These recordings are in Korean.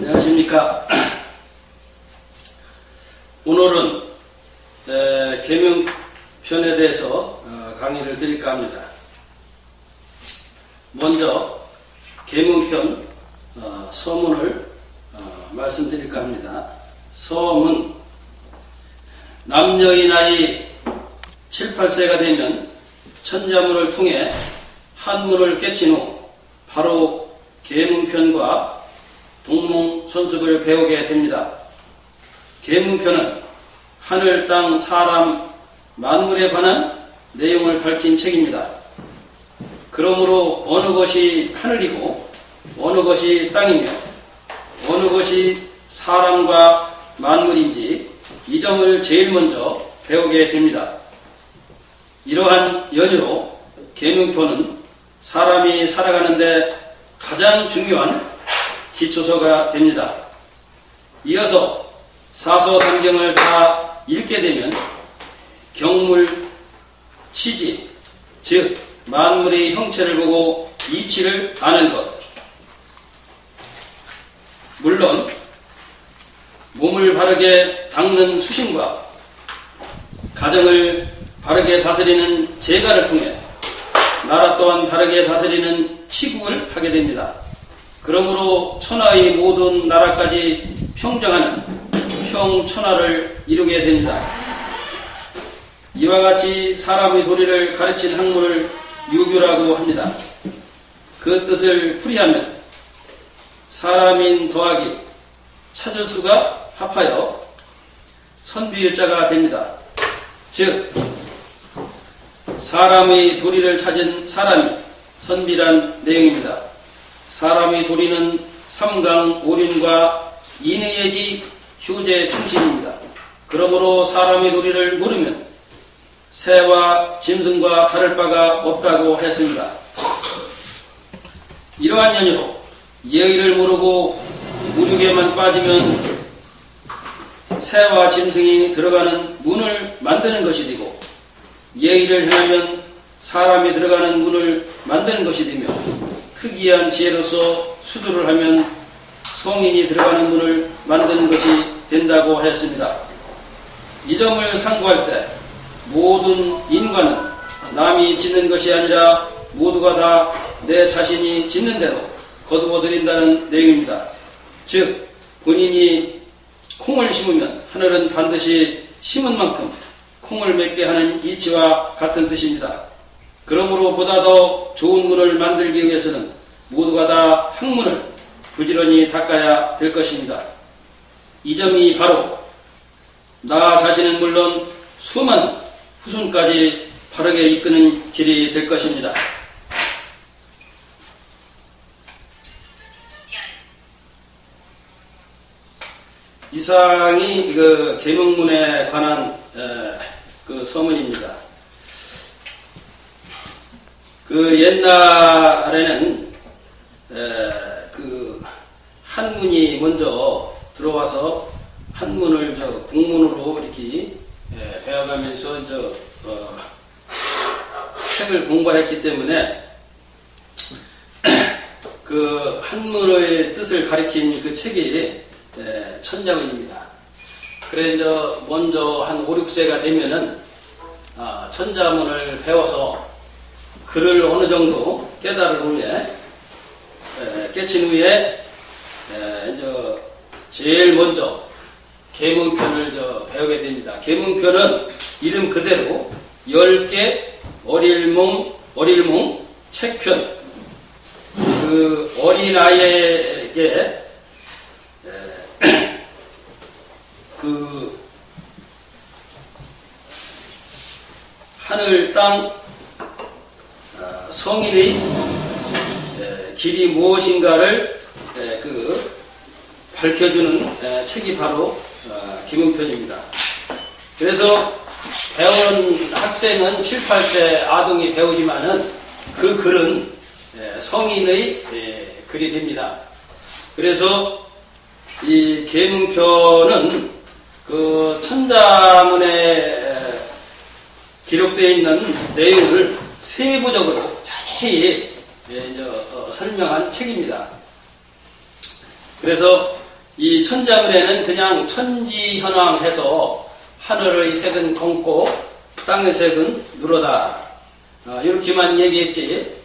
안녕하십니까. 오늘은 계명편에 대해서 강의를 드릴까 합니다. 먼저 계명편 서문을 말씀드릴까 합니다. 서문: 남녀의 나이 7, 8세가 되면 천자문을 통해 한문을 깨친 후 바로 계문편과 동몽선습을 배우게 됩니다. 계문편은 하늘, 땅, 사람, 만물에 관한 내용을 밝힌 책입니다. 그러므로 어느 것이 하늘이고 어느 것이 땅이며 어느 것이 사람과 만물인지 이 점을 제일 먼저 배우게 됩니다. 이러한 연유로 계문편은 사람이 살아가는데 가장 중요한 기초서가 됩니다. 이어서 사서삼경을 다 읽게 되면 경물, 시지, 즉 만물의 형체를 보고 이치를 아는 것, 물론 몸을 바르게 닦는 수신과 가정을 바르게 다스리는 제가를 통해 나라 또한 바르게 다스리는 치국을 하게 됩니다. 그러므로 천하의 모든 나라까지 평정하는 평천하를 이루게 됩니다. 이와 같이 사람의 도리를 가르친 학문을 유교라고 합니다. 그 뜻을 풀이하면 사람인 더하기 찾을 수가 합하여 선비유자가 됩니다. 즉 사람의 도리를 찾은 사람이 선비란 내용입니다. 사람의 도리는 삼강, 오륜과 인의예지, 효제, 충신입니다. 그러므로 사람의 도리를 모르면 새와 짐승과 다를 바가 없다고 했습니다. 이러한 연유로 예의를 모르고 무륙에만 빠지면 새와 짐승이 들어가는 문을 만드는 것이 되고 예의를 행하면 사람이 들어가는 문을 만드는 것이 되며 특이한 지혜로서 수두를 하면 성인이 들어가는 문을 만드는 것이 된다고 하였습니다. 이 점을 상고할 때 모든 인과는 남이 짓는 것이 아니라 모두가 다 내 자신이 짓는 대로 거두어 들인다는 내용입니다. 즉 본인이 콩을 심으면 하늘은 반드시 심은 만큼 콩을 맺게 하는 이치와 같은 뜻입니다. 그러므로 보다 더 좋은 문을 만들기 위해서는 모두가 다 학문을 부지런히 닦아야 될 것입니다. 이 점이 바로 나 자신은 물론 수많은 후손까지 바르게 이끄는 길이 될 것입니다. 이상이 계명문에 관한 서문입니다. 옛날에는 한문이 먼저 들어와서 한문을 국문으로 이렇게 배워가면서 책을 공부했기 때문에 그 한문의 뜻을 가리킨 그 책이 천자문입니다. 그래 먼저 한 5, 6세가 되면은 천자문을 배워서 글을 어느 정도 깨달은 후에 깨친 후에 제일 먼저 계문편을 배우게 됩니다. 계문편은 이름 그대로 10개 어릴몽 책편, 그 어린아이에게 하늘, 땅, 성인의 길이 무엇인가를 밝혀주는 책이 바로 계문편입니다. 그래서 배우는 학생은 7, 8세 아동이 배우지만은 그 글은 성인의 글이 됩니다. 그래서 이 계문편은 그 천자문에 기록되어 있는 내용을 세부적으로 자세히 설명한 책입니다. 그래서 이 천자문에는 그냥 천지현황해서 하늘의 색은 검고 땅의 색은 누렇다. 이렇게만 얘기했지,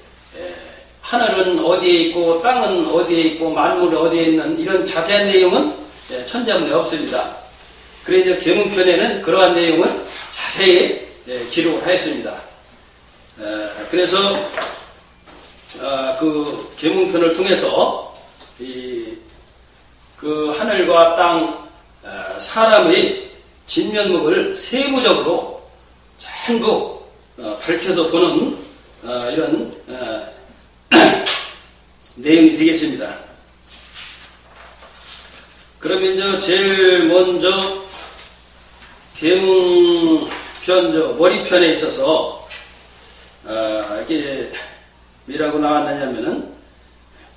하늘은 어디에 있고 땅은 어디에 있고 만물이 어디에 있는 이런 자세한 내용은 천자문에 없습니다. 그래서 이제 계문편에는 그러한 내용을 자세히 기록을 하였습니다. 그래서 그 계문편을 통해서 그 하늘과 땅, 사람의 진면목을 세부적으로 전부 밝혀서 보는 이런 내용이 되겠습니다. 그러면 이제 제일 먼저 계문편 머리편에 있어서 이게 뭐라고 나왔느냐면은,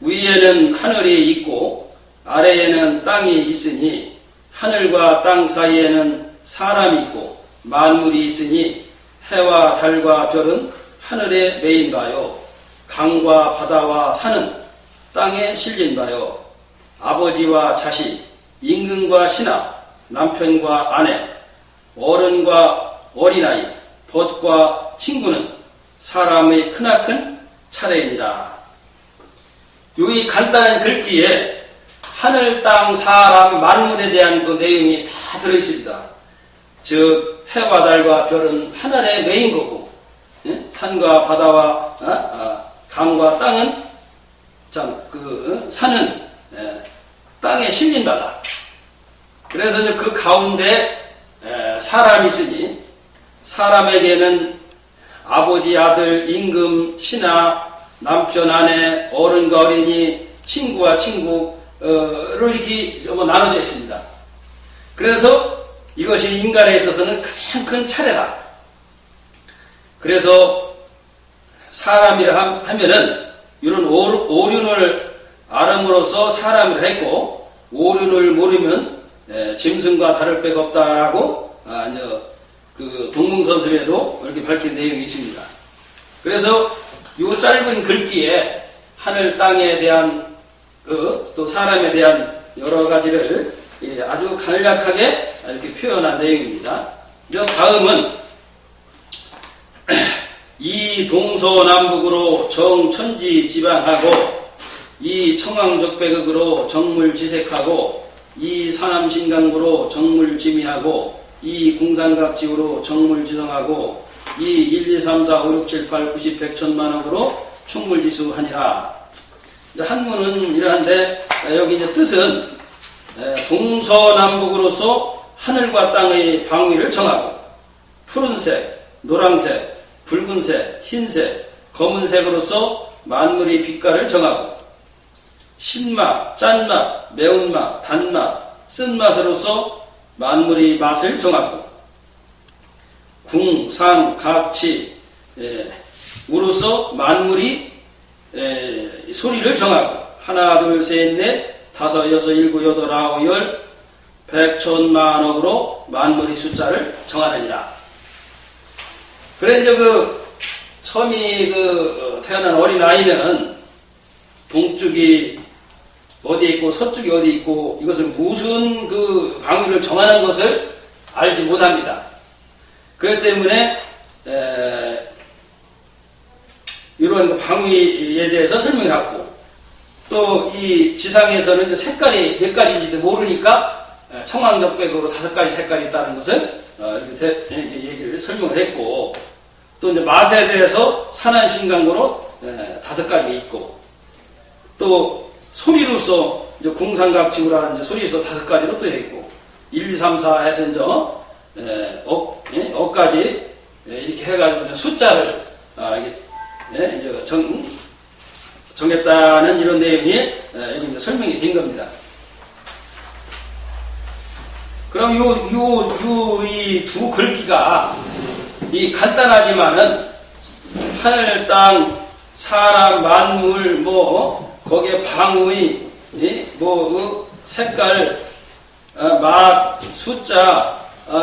위에는 하늘이 있고 아래에는 땅이 있으니 하늘과 땅 사이에는 사람이 있고 만물이 있으니 해와 달과 별은 하늘에 매인 바요, 강과 바다와 산은 땅에 실린 바요, 아버지와 자식, 임금과 신하, 남편과 아내, 어른과 어린아이, 벗과 친구는 사람의 크나큰 차례이니라. 이 간단한 글귀에 하늘, 땅, 사람, 만물에 대한 그 내용이 다 들어있습니다. 즉 해와 달과 별은 하늘에 매인 거고, 산과 바다와 강과 땅은 산은 땅에 실린 바다. 그래서 이제 그 가운데 사람이 있으니 사람에게는 아버지, 아들, 임금, 신하, 남편, 아내, 어른과 어린이, 친구와 친구로 이렇게 나눠져 있습니다. 그래서 이것이 인간에 있어서는 가장 큰 차례다. 그래서 사람이라 하면은 이런 오륜을 알음으로써 사람이라 했고, 오륜을 모르면 짐승과 다를 바가 없다고 그 동문서술에도 이렇게 밝힌 내용이 있습니다. 그래서 이 짧은 글귀에 하늘, 땅에 대한 또 사람에 대한 여러 가지를 아주 간략하게 이렇게 표현한 내용입니다. 다음은 이 동서남북으로 정천지지방하고, 이 청왕적배극으로 정물지색하고, 이 산암신강구로 정물지미하고, 이 궁산각지구로 정물지성하고, 이 1, 2, 3, 4, 5, 6, 7, 8, 90, 100, 1000만억으로 총물지수하니라. 한문은 이러한데, 여기 이제 뜻은 동서남북으로서 하늘과 땅의 방위를 정하고, 푸른색, 노란색, 붉은색, 흰색, 검은색으로서 만물의 빛깔을 정하고, 신맛, 짠맛, 매운맛, 단맛, 쓴맛으로서 만물의 맛을 정하고, 궁, 상, 각치, 우로서 만물이 소리를 정하고, 하나, 둘, 셋, 넷, 다섯, 여섯, 일곱, 여덟, 아홉, 열, 백, 천만억으로 만물의 숫자를 정하느니라. 그래, 이제 처음이 태어난 어린아이는 동쪽이 어디에 있고 서쪽이 어디에 있고 이것을 무슨 방위를 정하는 것을 알지 못합니다. 그렇기 때문에 이런 방위에 대해서 설명했고, 또 이 지상에서는 이제 색깔이 몇 가지인지도 모르니까 청황적백으로 5가지 색깔이 있다는 것을 이렇게 얘기를 설명을 했고, 또 이제 맛에 대해서 산암신강구로 5가지가 있고, 또 소리로서 이제 궁상각지구라는 소리로서 5가지로 또 있고, 1, 2, 3, 4 해서 이제 억까지 이렇게 해가지고 숫자를 이제 정했다는 이런 내용이 여기 이제 설명이 된 겁니다. 그럼 이 두 글귀가 간단하지만은 하늘, 땅, 사람, 만물, 거기에 방위, 색깔, 맛, 숫자,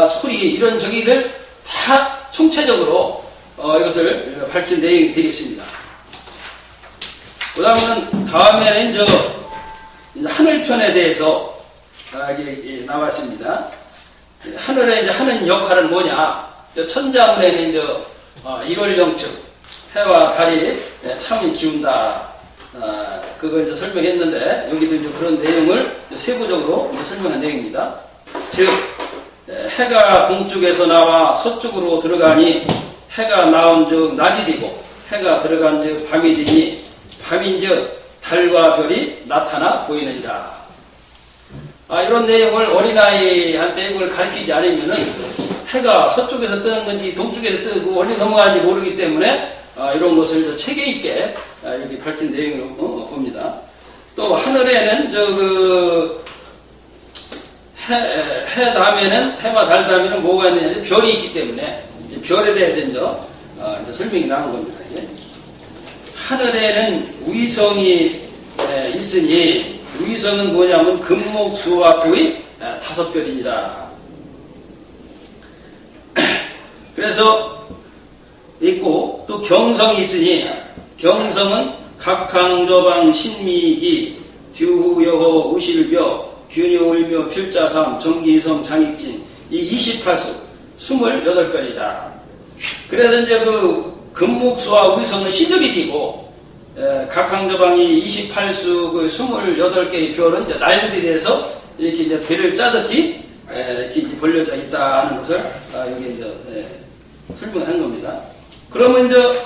소리, 이런 저기를 다 총체적으로 이것을 밝힌 내용이 되겠습니다. 다음에는 이제 하늘편에 대해서 이게 나왔습니다. 하늘에 이제 하는 역할은 뭐냐? 천자문에는 이제 1월령측 해와 달이 참이 기운다. 그걸 이제 설명했는데 여기도 이제 그런 내용을 세부적으로 이제 설명한 내용입니다. 즉 해가 동쪽에서 나와 서쪽으로 들어가니 해가 나온즉 낮이 되고 해가 들어간즉 밤이 되니 밤인즉 달과 별이 나타나 보이느니라. 이런 내용을 어린아이한테 이걸 가르치지 않으면은 해가 서쪽에서 뜨는 건지 동쪽에서 뜨고 어디 넘어가는지 모르기 때문에 이런 것을 체계 있게 여기 밝힌 내용으로 봅니다. 또 하늘에는 해 다음에는 해와 달 다음에는 뭐가 있느냐 별이 있기 때문에 별에 대해서 이제 설명이 나온 겁니다. 하늘에는 위성이 있으니 위성은 뭐냐면 금목수화토의 5별이니라. 그래서 있고 또 경성이 있으니 경성은 각항저방 신미기 듀후여호 우실벼 균유울묘 필자삼 정기성 장익진 이 28수 28별이다. 그래서 이제 그 금목수와 위성은 시적이 되고 각항저방이 28수 그 28개의 별은 이제 날들이 돼서 이렇게 이제 배를 짜듯이 이렇게 이제 벌려져 있다는 것을 여기 이제 설명을 한 겁니다. 그러면 이제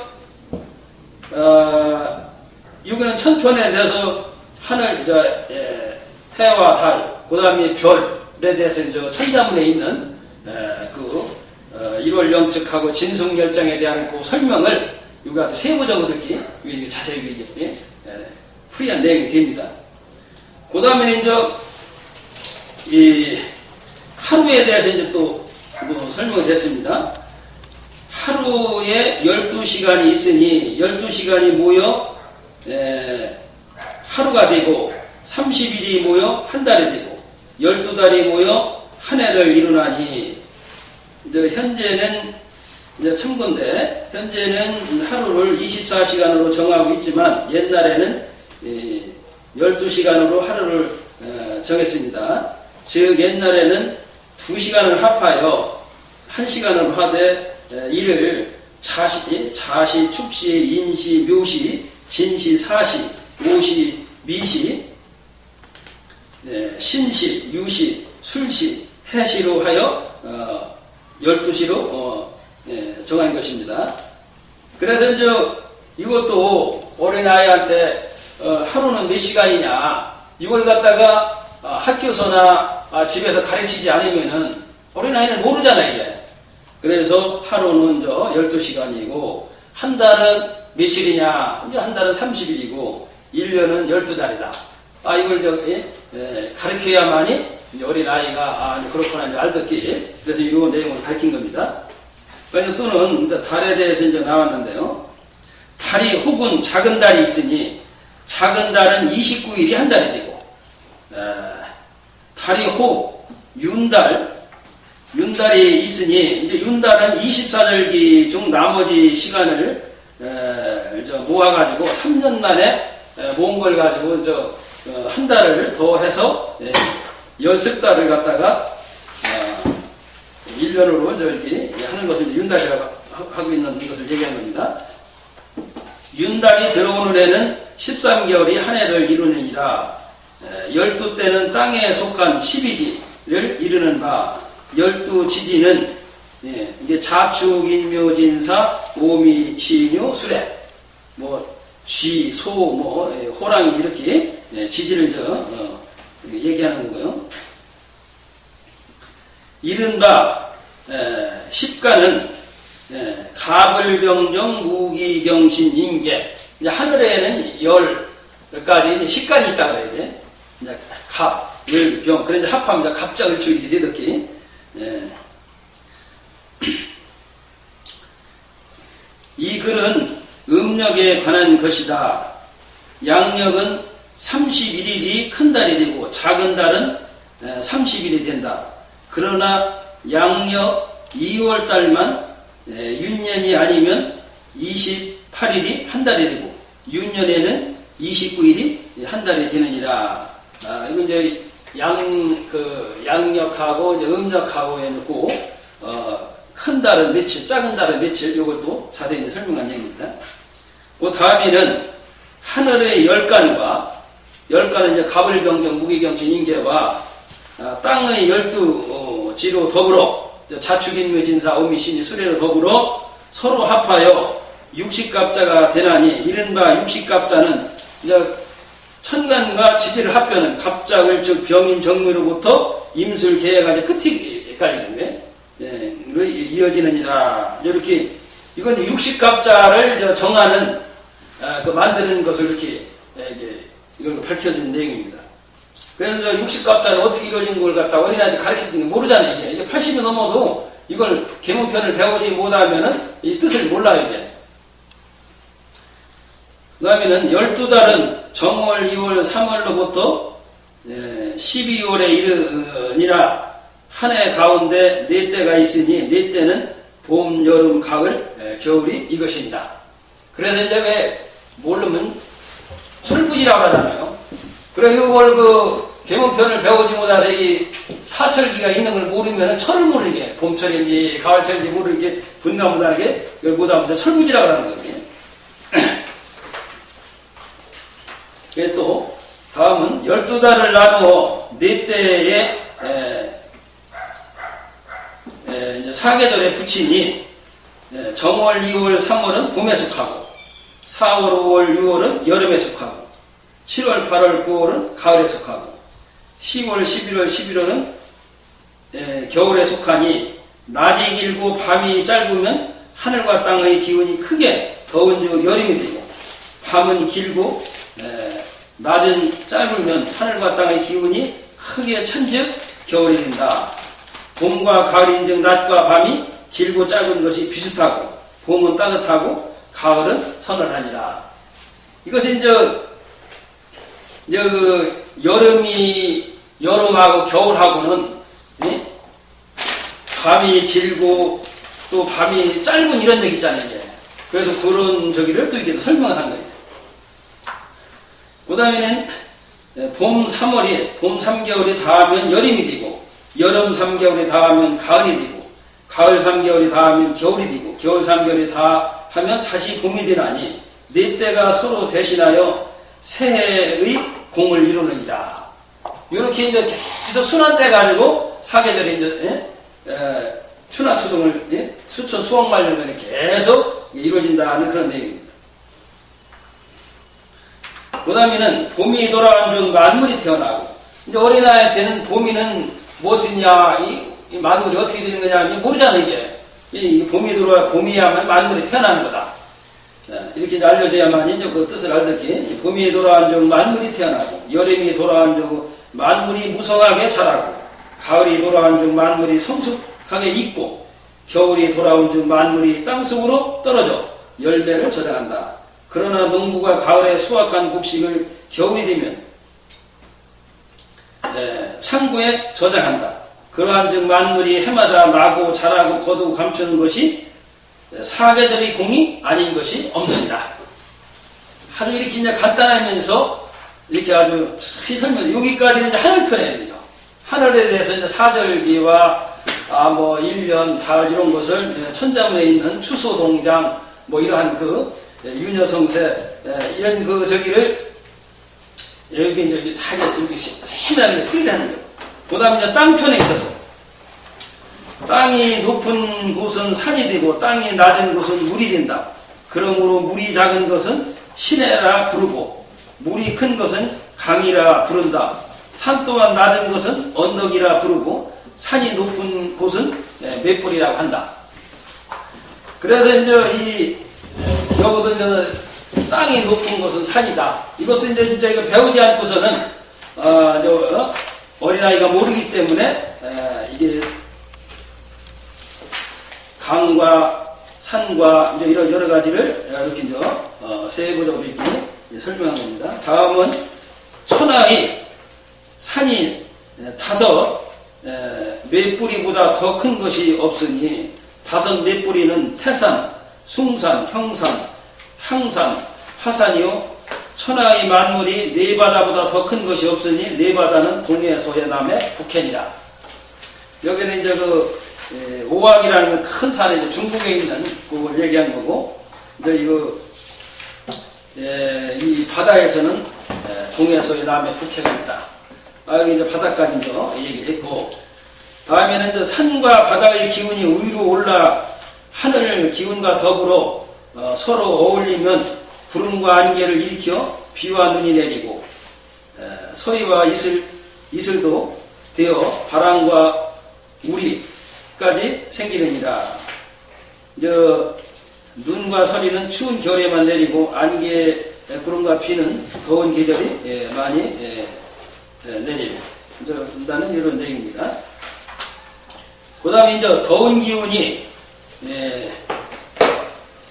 여기는 천편에 대해서 하늘 이제 해와 달, 그 다음에 별에 대해서 이제 천자문에 있는 그 1월령측하고 진승열장에 대한 그 설명을 여기가 세부적으로 이렇게 자세히 풀이한 내용이 됩니다. 그 다음에 이제 이 하루에 대해서 이제 또 설명이 됐습니다. 하루에 12시간이 있으니 12시간이 모여 하루가 되고 30일이 모여 한 달이 되고 12달이 모여 한 해를 이루나니 이제 현재는 이제 첨건데 현재는 하루를 24시간으로 정하고 있지만 옛날에는 12시간으로 하루를 정했습니다. 즉 옛날에는 2시간을 합하여 1시간을 하되 이를 자시, 축시, 인시, 묘시, 진시, 사시, 오시, 미시, 신시, 유시, 술시, 해시로 하여 12시로 정한 것입니다. 그래서 이제 이것도 어린아이한테 하루는 몇 시간이냐 이걸 갖다가 학교서나 집에서 가르치지 않으면은 어린아이는 모르잖아요. 이게. 그래서 하루는 12시간이고 한 달은 며칠이냐 이제 한 달은 30일이고 1년은 12달이다. 이걸 가르쳐야만이 이제 어린아이가 그렇구나 이제 알듣기. 그래서 이 내용을 가르친 겁니다. 그래서 또는 이제 달에 대해서 이제 나왔는데요. 달이 혹은 작은 달이 있으니 작은 달은 29일이 한 달이 되고 달이 혹 윤달이 있으니 이제 윤달은 24절기 중 나머지 시간을 모아가지고 3년 만에 모은 걸 가지고 한 달을 더해서 10달을 갖다가 1년으로 이렇게 하는 것을 윤달이라고 하고 있는 것을 얘기한 겁니다. 윤달이 들어오는 해는 13개월이 한 해를 이루느니라. 12때는 땅에 속한 12지를 이루는 바 12지지는 이게 자축, 인묘진사, 오미, 시뉴, 수레 쥐, 소, 호랑이 이렇게 지지를 얘기하는 거고요. 이른바 십가는 갑을병정, 무기경신, 인계. 이제 하늘에는 10가지 십간이 있다 그래야 돼. 갑, 을, 병. 그래 이제 합하면 갑자을초 이렇게 되듯이. 이 글은 음력에 관한 것이다. 양력은 31일이 큰 달이 되고 작은 달은 30일이 된다. 그러나 양력 2월달만 윤년이 아니면 28일이 한 달이 되고 윤년에는 29일이 한 달이 되느니라. 이건 이제 양력하고 이제 음력하고 해놓고 큰 달은 며칠, 작은 달은 며칠, 이것도 자세히 이제 설명한 얘기입니다. 그 다음에는 하늘의 열간은 이제 가불병경, 무기경진, 인계와 땅의 12지로 더불어 자축인묘진사, 오미신이 수레로 더불어 서로 합하여 육식갑자가 되나니, 이른바 육식갑자는 이제 천간과 지지를 합하는 갑작을 즉 병인 정묘로부터 임술 계획까지 끝이까지 이어지느니라. 이렇게 이건 육식갑자를 정하는 만드는 것을 이렇게 이걸 밝혀진 내용입니다. 그래서 육식갑자는 어떻게 이루어진 걸 갖다 어린아이들 가르치는 게 모르잖아요. 이게 80이 넘어도 이걸 계몽편을 배우지 못하면은 이 뜻을 몰라요, 이게. 그 다음에는 12달은 정월, 2월, 3월로부터 12월에 이르니라. 한 해 가운데 4때가 있으니 4때는 봄, 여름, 가을, 겨울이 이것입니다. 그래서 이제 왜 모르면 철부지라고 하잖아요. 그래 이걸 계몽편을 배우지 못해서 이 사철기가 있는 걸 모르면 철을 모르게, 봄철인지 가을철인지 모르게 분가무다하게 이걸 못하면 철부지라고 하는 거예요. 또 다음은 12달을 나누어 4때에 이제 사계절에 붙이니 정월, 2월, 3월은 봄에 속하고 4월, 5월, 6월은 여름에 속하고 7월, 8월, 9월은 가을에 속하고 10월, 11월, 11월은 겨울에 속하니, 낮이 길고 밤이 짧으면 하늘과 땅의 기운이 크게 더운 주 여름이 되고, 밤은 길고 낮은 짧으면 하늘과 땅의 기운이 크게 찬즉 겨울이 된다. 봄과 가을인즉 낮과 밤이 길고 짧은 것이 비슷하고, 봄은 따뜻하고 가을은 서늘하니라. 이것이 이제 여름하고 겨울하고는 밤이 길고 또 밤이 짧은 이런 적 있잖아요, 이제. 그래서 그런 저기를 또 이게 설명을 한 거예요. 그 다음에는 봄 3개월이 닿으면 여름이 되고, 여름 3개월이 닿으면 가을이 되고, 가을 3개월이 닿으면 겨울이 되고, 겨울 3개월이 닿으면 다시 봄이 되나니, 4때가 서로 대신하여 새해의 공을 이루느니라. 이렇게 이제 계속 순환돼 가지고 사계절이 이제 추나추동을 수천 수억 만 년간에 계속 이루어진다는 그런 내용입니다. 그 다음에는 봄이 돌아온 중 만물이 태어나고, 이제 어린아이한테는 봄이는 무엇이냐, 이 만물이 어떻게 되는 거냐, 모르잖아, 이게. 이 봄이 돌아와, 봄이야만 만물이 태어나는 거다. 이렇게 이제 알려져야만 이제 그 뜻을 알듣기. 봄이 돌아온 중 만물이 태어나고, 여름이 돌아온 중 만물이 무성하게 자라고, 가을이 돌아온 중 만물이 성숙하게 익고, 겨울이 돌아온 중 만물이 땅속으로 떨어져 열매를 저장한다. 그러나 농부가 가을에 수확한 곡식을 겨울이 되면 창고에 저장한다. 그러한즉 만물이 해마다 나고 자라고 거두고 감추는 것이 사계절의 공이 아닌 것이 없느니라. 아주 이렇게 이제 간단하면서 이렇게 아주 설명. 여기까지는 이제 하늘편이에요. 하늘에 대해서 이제 사절기와 뭐 1년, 달 이런 것을 천자문에 있는 추수 동장 뭐 이러한 유녀성세 이런 저기를 여기 이제 다 이렇게 세밀하게 풀이를 하는 거예요. 그 다음에 이제 땅편에 있어서 땅이 높은 곳은 산이 되고 땅이 낮은 곳은 물이 된다. 그러므로 물이 작은 것은 시내라 부르고 물이 큰 것은 강이라 부른다. 산 또한 낮은 것은 언덕이라 부르고 산이 높은 곳은 맷불이라고 한다. 그래서 이제 여기도 이제 땅이 높은 곳은 산이다. 이것도 이제 진짜 이거 배우지 않고서는 어린아이가 모르기 때문에 이게 강과 산과 이제 이런 여러 가지를 이렇게 이제 세부적으로 이렇게 설명한 겁니다. 다음은 천하의 산이 5 맷뿌리보다 더 큰 것이 없으니 5 맷뿌리는 태산, 숭산, 형산, 항산, 화산이요 천하의 만물이 네 바다보다 더 큰 것이 없으니 네 바다는 동해소의 남의 북해니라. 여기는 이제 오악이라는 큰 산이 이제 중국에 있는 그걸 얘기한 거고, 이제 이 바다에서는 동해소의 남의 북해가 있다. 여기 이제 바다까지 얘기를 했고, 다음에는 이제 산과 바다의 기운이 위로 올라 하늘 기운과 더불어 서로 어울리면 구름과 안개를 일으켜 비와 눈이 내리고 서리와 이슬도 되어 바람과 우리까지 생기느니라. 눈과 서리는 추운 겨울에만 내리고 안개, 구름과 비는 더운 계절이 많이 내리고 나는 이런 얘기입니다. 그 다음에 이제 더운 기운이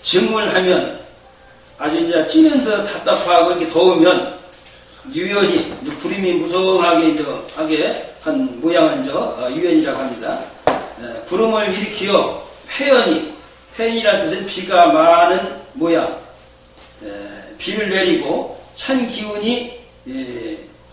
증을 하면 아주 이제 찌는 듯 답답하고 이렇게 더우면 유연이 구름이 무성하게 하게 한 모양을 유연이라고 합니다. 구름을 일으키어 회연이라는 뜻은 비가 많은 모양, 비를 내리고 찬 기운이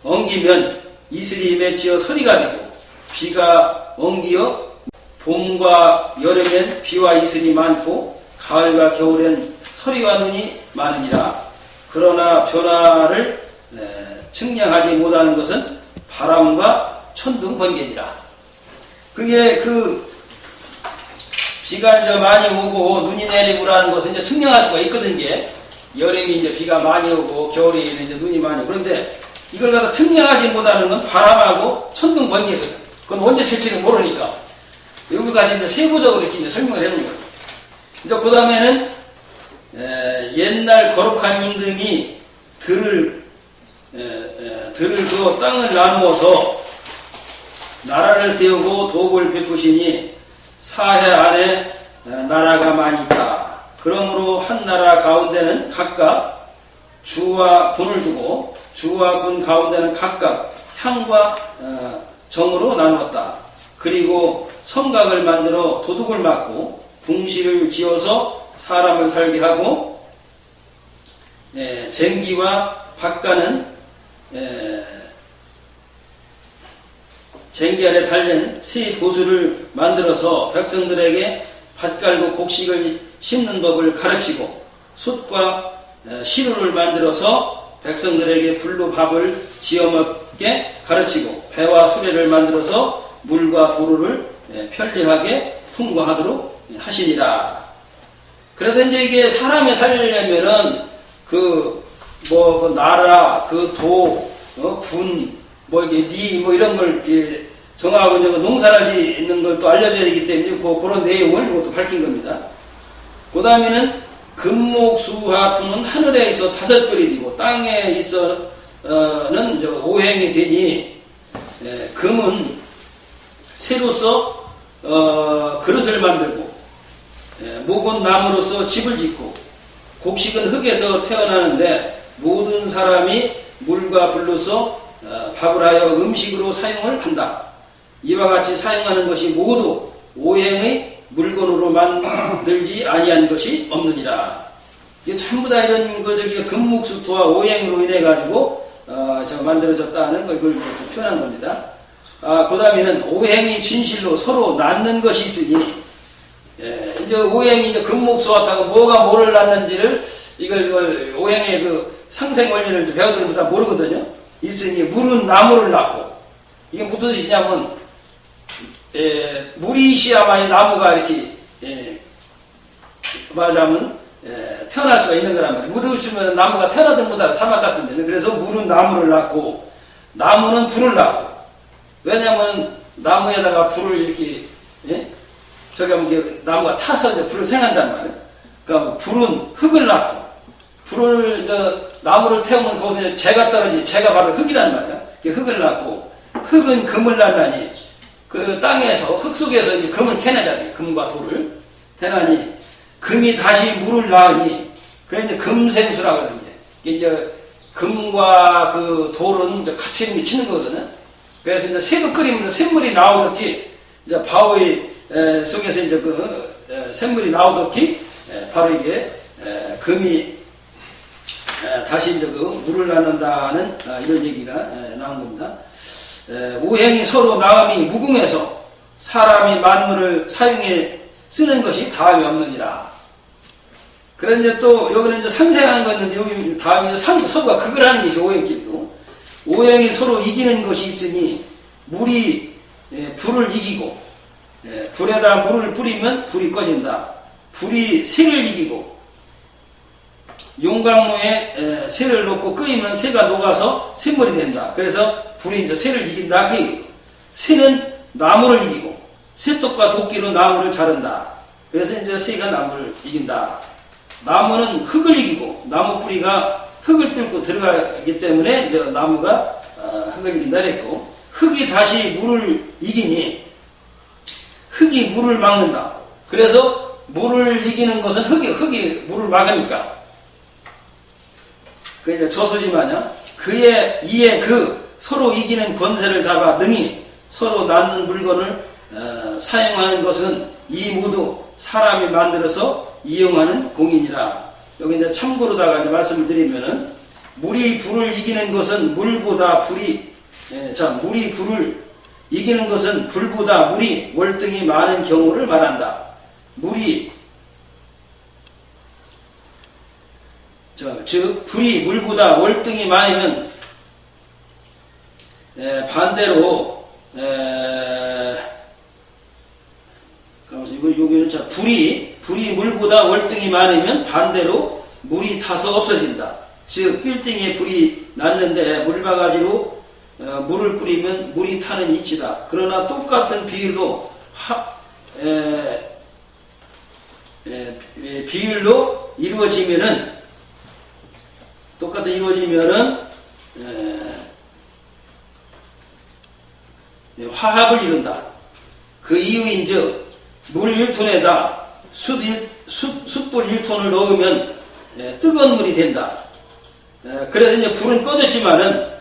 엉기면 이슬이 맺혀 서리가 되고 비가 엉기어 봄과 여름엔 비와 이슬이 많고 가을과 겨울엔 서리와 눈이 많으니라. 그러나 변화를 측량하지 못하는 것은 바람과 천둥 번개니라. 그게 비가 이제 많이 오고 눈이 내리고라는 것은 이제 측량할 수가 있거든요. 여름이 이제 비가 많이 오고 겨울에는 이제 눈이 많이 오고, 그런데 이걸 갖다 측량하지 못하는 건 바람하고 천둥 번개거든. 그건 언제 칠지는 모르니까 여기까지 이제 세부적으로 이렇게 설명을 해놓은 거죠. 이제 그 다음에는 옛날 거룩한 임금이 들을 그 땅을 나누어서 나라를 세우고 도읍을 베푸시니 사해 안에 나라가 많이 있다. 그러므로 한 나라 가운데는 각각 주와 군을 두고 주와 군 가운데는 각각 향과 정으로 나누었다. 그리고 성곽을 만들어 도둑을 막고 궁시를 지어서 사람을 살게 하고 쟁기와 박가는 쟁기 아래 달린 새 보수를 만들어서 백성들에게 밭 갈고 곡식을 심는 법을 가르치고 솥과 시루를 만들어서 백성들에게 불로 밥을 지어 먹게 가르치고 배와 수레를 만들어서 물과 도로를 편리하게 통과하도록 하시니라. 그래서 이제 이게 사람이 살려면은 그 나라, 그 도, 군, 이런 걸 정하고 이제 농사를 짓는 걸 또 알려줘야 되기 때문에 그런 내용을 이것도 밝힌 겁니다. 그 다음에는 금목수화투는 하늘에 있어 5별이 되고 땅에 있어는 오행이 되니 금은 새로서 그릇을 만들고 목은 나무로서 집을 짓고 곡식은 흙에서 태어나는데 모든 사람이 물과 불로서 밥을 하여 음식으로 사용을 한다. 이와 같이 사용하는 것이 모두 오행의 물건으로 만들지 아니한 것이 없느니라. 이게 전부 다 이런 금목수토와 오행으로 인해 가지고 만들어졌다는 걸 이걸 표현한 겁니다. 그 다음에는 오행이 진실로 서로 낳는 것이 있으니 이제 오행이 이제 금목수화타고 뭐가 뭐를 낳는지를 이걸 오행의 그 상생 원리를 배워들면 다 모르거든요. 있으니 물은 나무를 낳고, 이게 무슨 뜻이냐면 물이 있어야만이 나무가 이렇게 말하자면 태어날 수가 있는 거란 말이에요. 물이 없으면 나무가 태어나도 못하는 사막 같은 데는. 그래서 물은 나무를 낳고 나무는 불을 낳고, 왜냐하면 나무에다가 불을 이렇게 나무가 타서 이제 불을 생한단 말이에요. 그러니까 불은 흙을 낳고, 불을 나무를 태우면 거기서 재가 떨어지니 재가 바로 흙이란 말이야. 흙을 낳고, 흙은 금을 낳나니 그 땅에서 흙 속에서 이제 금을 캐내잖아요. 금과 돌을 태나니 금이 다시 물을 낳으니 그게 이제 금생수라고 그러는데, 이제 금과 그 돌은 이제 같이 미치는 거거든요. 그래서 이제 새도 끓이면 샘물이 나오듯이 이제 바위 속에서 이제 샘물이 나오듯이 바로 이게 금이 다시 이제 그 물을 낳는다는 이런 얘기가 나온 겁니다. 오행이 서로 마음이 무궁해서 사람이 만물을 사용해 쓰는 것이 다음이 없느니라. 그래서 이제 또 여기는 이제 상생한 거 있는데 여기 다음에 서로가 극을 하는 것이 오행끼리도 오행이 서로 이기는 것이 있으니 물이 불을 이기고 불에다 물을 뿌리면 불이 꺼진다. 불이 새를 이기고 용광로에 새를 넣고 끓이면 새가 녹아서 샘물이 된다. 그래서 불이 이제 새를 이긴다. 새는 나무를 이기고 새톱과 도끼로 나무를 자른다. 그래서 이제 새가 나무를 이긴다. 나무는 흙을 이기고 나무 뿌리가 흙을 뚫고 들어가기 때문에 이제 나무가 흙을 이긴다 그랬고 흙이 다시 물을 이기니 흙이 물을 막는다. 그래서 물을 이기는 것은 흙이 물을 막으니까 그러니까 저수지마냥 이에 서로 이기는 권세를 잡아 능히 서로 낳는 물건을 사용하는 것은 이 모두 사람이 만들어서 이용하는 공이니라. 여기 이제 참고로다가 이제 말씀을 드리면은 물이 불을 이기는 것은 물이 불을 이기는 것은 불보다 물이 월등히 많은 경우를 말한다. 즉 불이 물보다 월등히 많으면 반대로 여기는 불이 물보다 월등히 많으면 반대로 물이 타서 없어진다. 즉 빌딩에 불이 났는데 물바가지로 물을 뿌리면 물이 타는 이치다. 그러나 똑같은 비율로 이루어지면은 화합을 이룬다. 그 이유인즉 물 1톤에다 숯불 1톤을 넣으면 뜨거운 물이 된다. 그래서 이제 불은 꺼졌지만은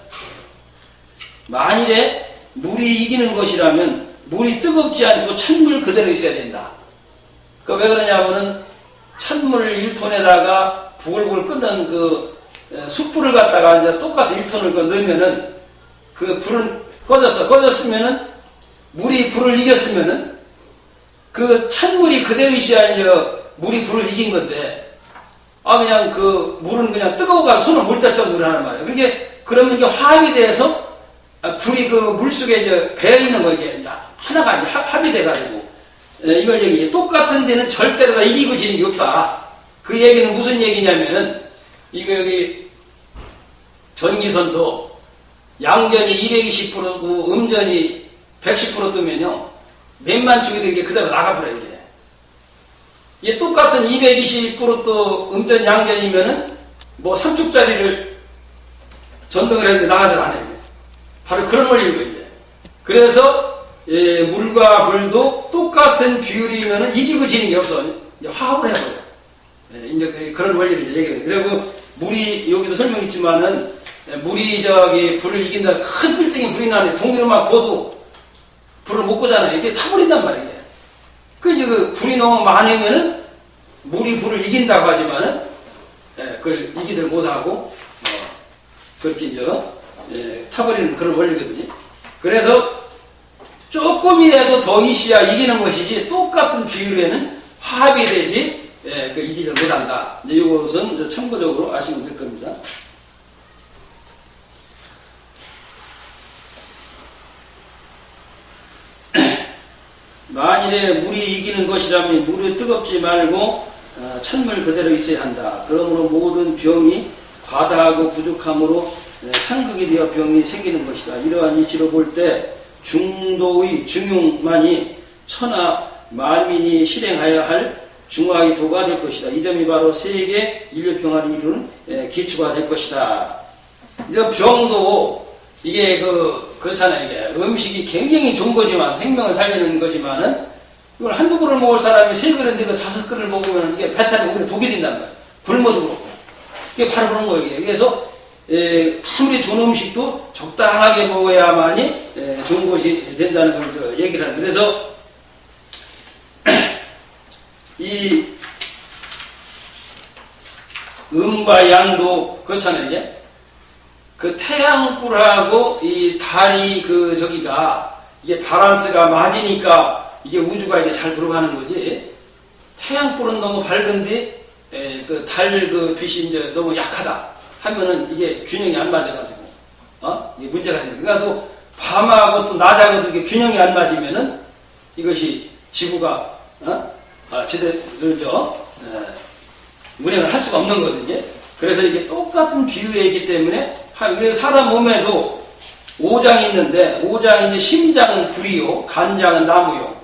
만일에 물이 이기는 것이라면 물이 뜨겁지 않고 찬물 그대로 있어야 된다. 그 왜 그러냐면은 찬물 1톤에다가 부글부글 끓는 그 숯불을 갖다가 이제 똑같은 1톤을 넣으면은 그 불은 꺼졌으면은 물이 불을 이겼으면은 그 찬물이 그대로 있어야 이제 물이 불을 이긴 건데 그냥 그 물은 그냥 뜨거워가 손을 못 댈 정도로 하는 말이에요. 그러면 이게 화합이 돼서 불이 그 물속에 이제 배어있는 거 이게 하나가 아니라 합이 돼가지고 이걸 얘기해. 똑같은 데는 절대로 다 이기고 지는 게 없다. 그 얘기는 무슨 얘기냐면은 이거 여기 전기선도 양전이 220%고 음전이 110% 뜨면요 몇만 축이 되게 그대로 나가버려요. 이게 똑같은 220% 음전 양전이면은 뭐 3축짜리를 전등을 했는데 나가질 않아요. 바로 그런 원리인 거예요. 그래서 물과 불도 똑같은 비율이면은 이기고 지는 게 없어. 이제 화합을 해버려요. 이제 그런 원리를 이제 얘기해요. 그리고 물이 여기도 설명했지만은 물이 불을 이긴다. 큰 빌딩에 불이 나는데 동기로만 부어도 불을 못 끄잖아요. 이게 타버린단 말이에요. 이제 그 불이 너무 많으면은 물이 불을 이긴다고 하지만은 그걸 이기들 못하고 그렇게 이제 타버리는 그런 원리거든요. 그래서 조금이라도 더 있어야 이기는 것이지 똑같은 비율에는 화합이 되지 이기질 못한다. 이제 이것은 이제 참고적으로 아시면 될 겁니다. 만일에 물이 이기는 것이라면 물이 뜨겁지 말고 찬물 그대로 있어야 한다. 그러므로 모든 병이 과다하고 부족함으로 상극이 되어 병이 생기는 것이다. 이러한 이치로 볼 때 중도의 중용만이 천하 만민이 실행하여야 할 중화의 도가 될 것이다. 이 점이 바로 세계 인류 평화를 이루는 기초가 될 것이다. 이제 병도 이게 그렇잖아요. 이게 음식이 굉장히 좋은 거지만 생명을 살리는 거지만은 이걸 한두 그릇 먹을 사람이 세 그릇인데 그 다섯 그릇 먹으면 이게 배탈이 오히려 독이 된단 말이에요. 굶어도 그렇고. 이게 바로 그런 거예요. 그래서 아무리 좋은 음식도 적당하게 먹어야만이 좋은 것이 된다는 걸 얘기를 하는. 그래서 음과 양도 그렇잖아요. 이게 그 태양불하고 이 달이 그 저기가 이게 밸런스가 맞으니까 이게 우주가 이게 잘 돌아가는 거지. 태양불은 너무 밝은데 그 달 그 빛이 이제 너무 약하다 하면은 이게 균형이 안 맞아가지고 이게 문제가 되는. 그러니까 또 밤하고 또 낮하고도 이게 균형이 안 맞으면은 이것이 지구가 제대로 운행을 할 수가 없는 거거든요. 그래서 이게 똑같은 비유이기 때문에 그래서 사람 몸에도 오장이 있는데 오장이 이제 심장은 불이요, 간장은 나무요,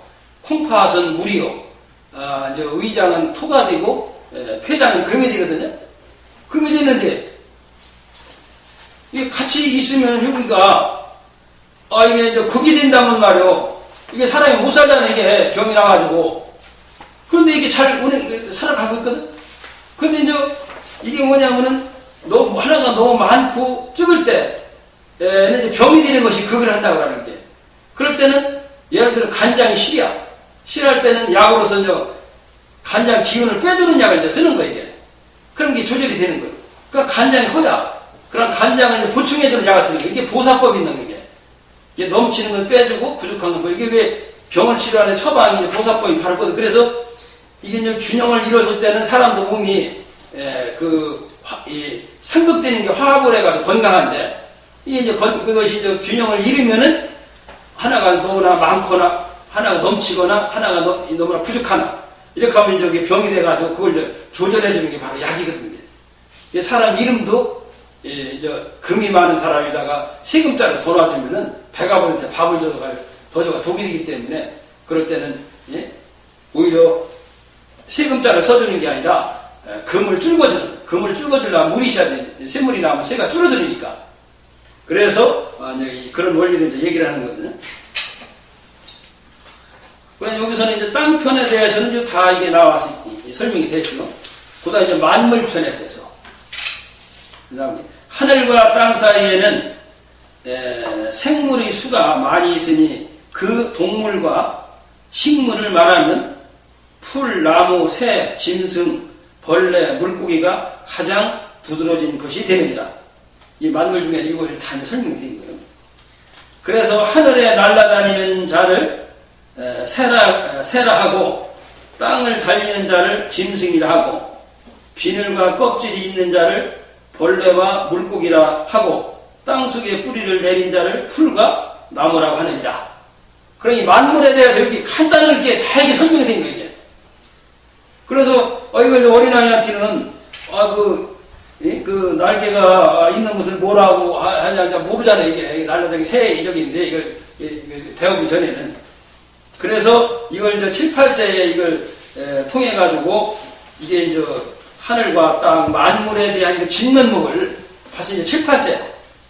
콩팥은 물이요, 이제 위장은 토가 되고 폐장은 금이 되거든요. 금이 되는데 이게 같이 있으면 여기가 이게 이제 극이 된다면 말이요. 이게 사람이 못 살잖아요. 이게 병이 나가지고. 그런데 이게 잘 살아가고 있거든. 근데 이제 이게 뭐냐면은 하나가 너무 많고 적을 때는 이제 병이 되는 것이 극을 한다고 하는 게. 그럴 때는 예를 들어 간장이 실할 때는 약으로서 이제 간장 기운을 빼주는 약을 이제 쓰는 거예요. 이게. 그런 게 조절이 되는 거예요. 그러니까 간장이 허야. 그런 간장을 이제 보충해주는 약을 쓰는 거예요. 이게 보사법이 있는 거예요. 이게 넘치는 건 빼주고 부족한 건 빼주고. 이게 왜 병을 치료하는 처방이 이제 보사법이 바로 거든. 그래서 이게 이제 균형을 이뤘을 때는 사람도 몸이 상극되는 게 화합을 해가지고 건강한데, 이게 이제 그것이 이제 균형을 잃으면은 하나가 너무나 많거나 하나가 넘치거나 하나가 너무나 부족하나 이렇게 하면 저기 병이 돼가지고 그걸 이제 조절해주는 게 바로 약이거든요. 사람 이름도 이제 금이 많은 사람에다가 세금자를 더 놔주면은 배가 부른데 밥을 더 줘가 독이 되기 때문에 그럴 때는 오히려 세금자를 써주는 게 아니라 금을 줄거주려면 물이 있어야 돼. 샘물이 나오면 새가 줄어들으니까. 그래서 그런 원리를 이제 얘기를 하는 거거든요. 그래서 여기서는 이제 땅편에 대해서는 이제 다 이게 나와서 설명이 됐죠. 그 다음에 이제 만물편에 대해서. 그 다음에 하늘과 땅 사이에는 생물의 수가 많이 있으니 그 동물과 식물을 말하면 풀, 나무, 새, 짐승, 벌레, 물고기가 가장 두드러진 것이 되느니라. 이 만물 중에 이것을 다 설명드린 거예요. 그래서 하늘에 날아다니는 자를 새라 하고, 땅을 달리는 자를 짐승이라 하고, 비늘과 껍질이 있는 자를 벌레와 물고기라 하고, 땅속에 뿌리를 내린 자를 풀과 나무라고 하느니라. 그러니 만물에 대해서 이렇게 간단하게 다 이게 설명이 된 거예요. 이게. 그래서 이걸 어린아이한테는 그 날개가 있는 것은 뭐라고 하냐 모르잖아요. 이게 날라다니는 새 이적인데 이걸 배우기 전에는. 그래서 이걸 이제 7, 8세에 이걸 통해 가지고 이게 이제 하늘과 땅 만물에 대한 그 진면목을 봤을 때 7, 8세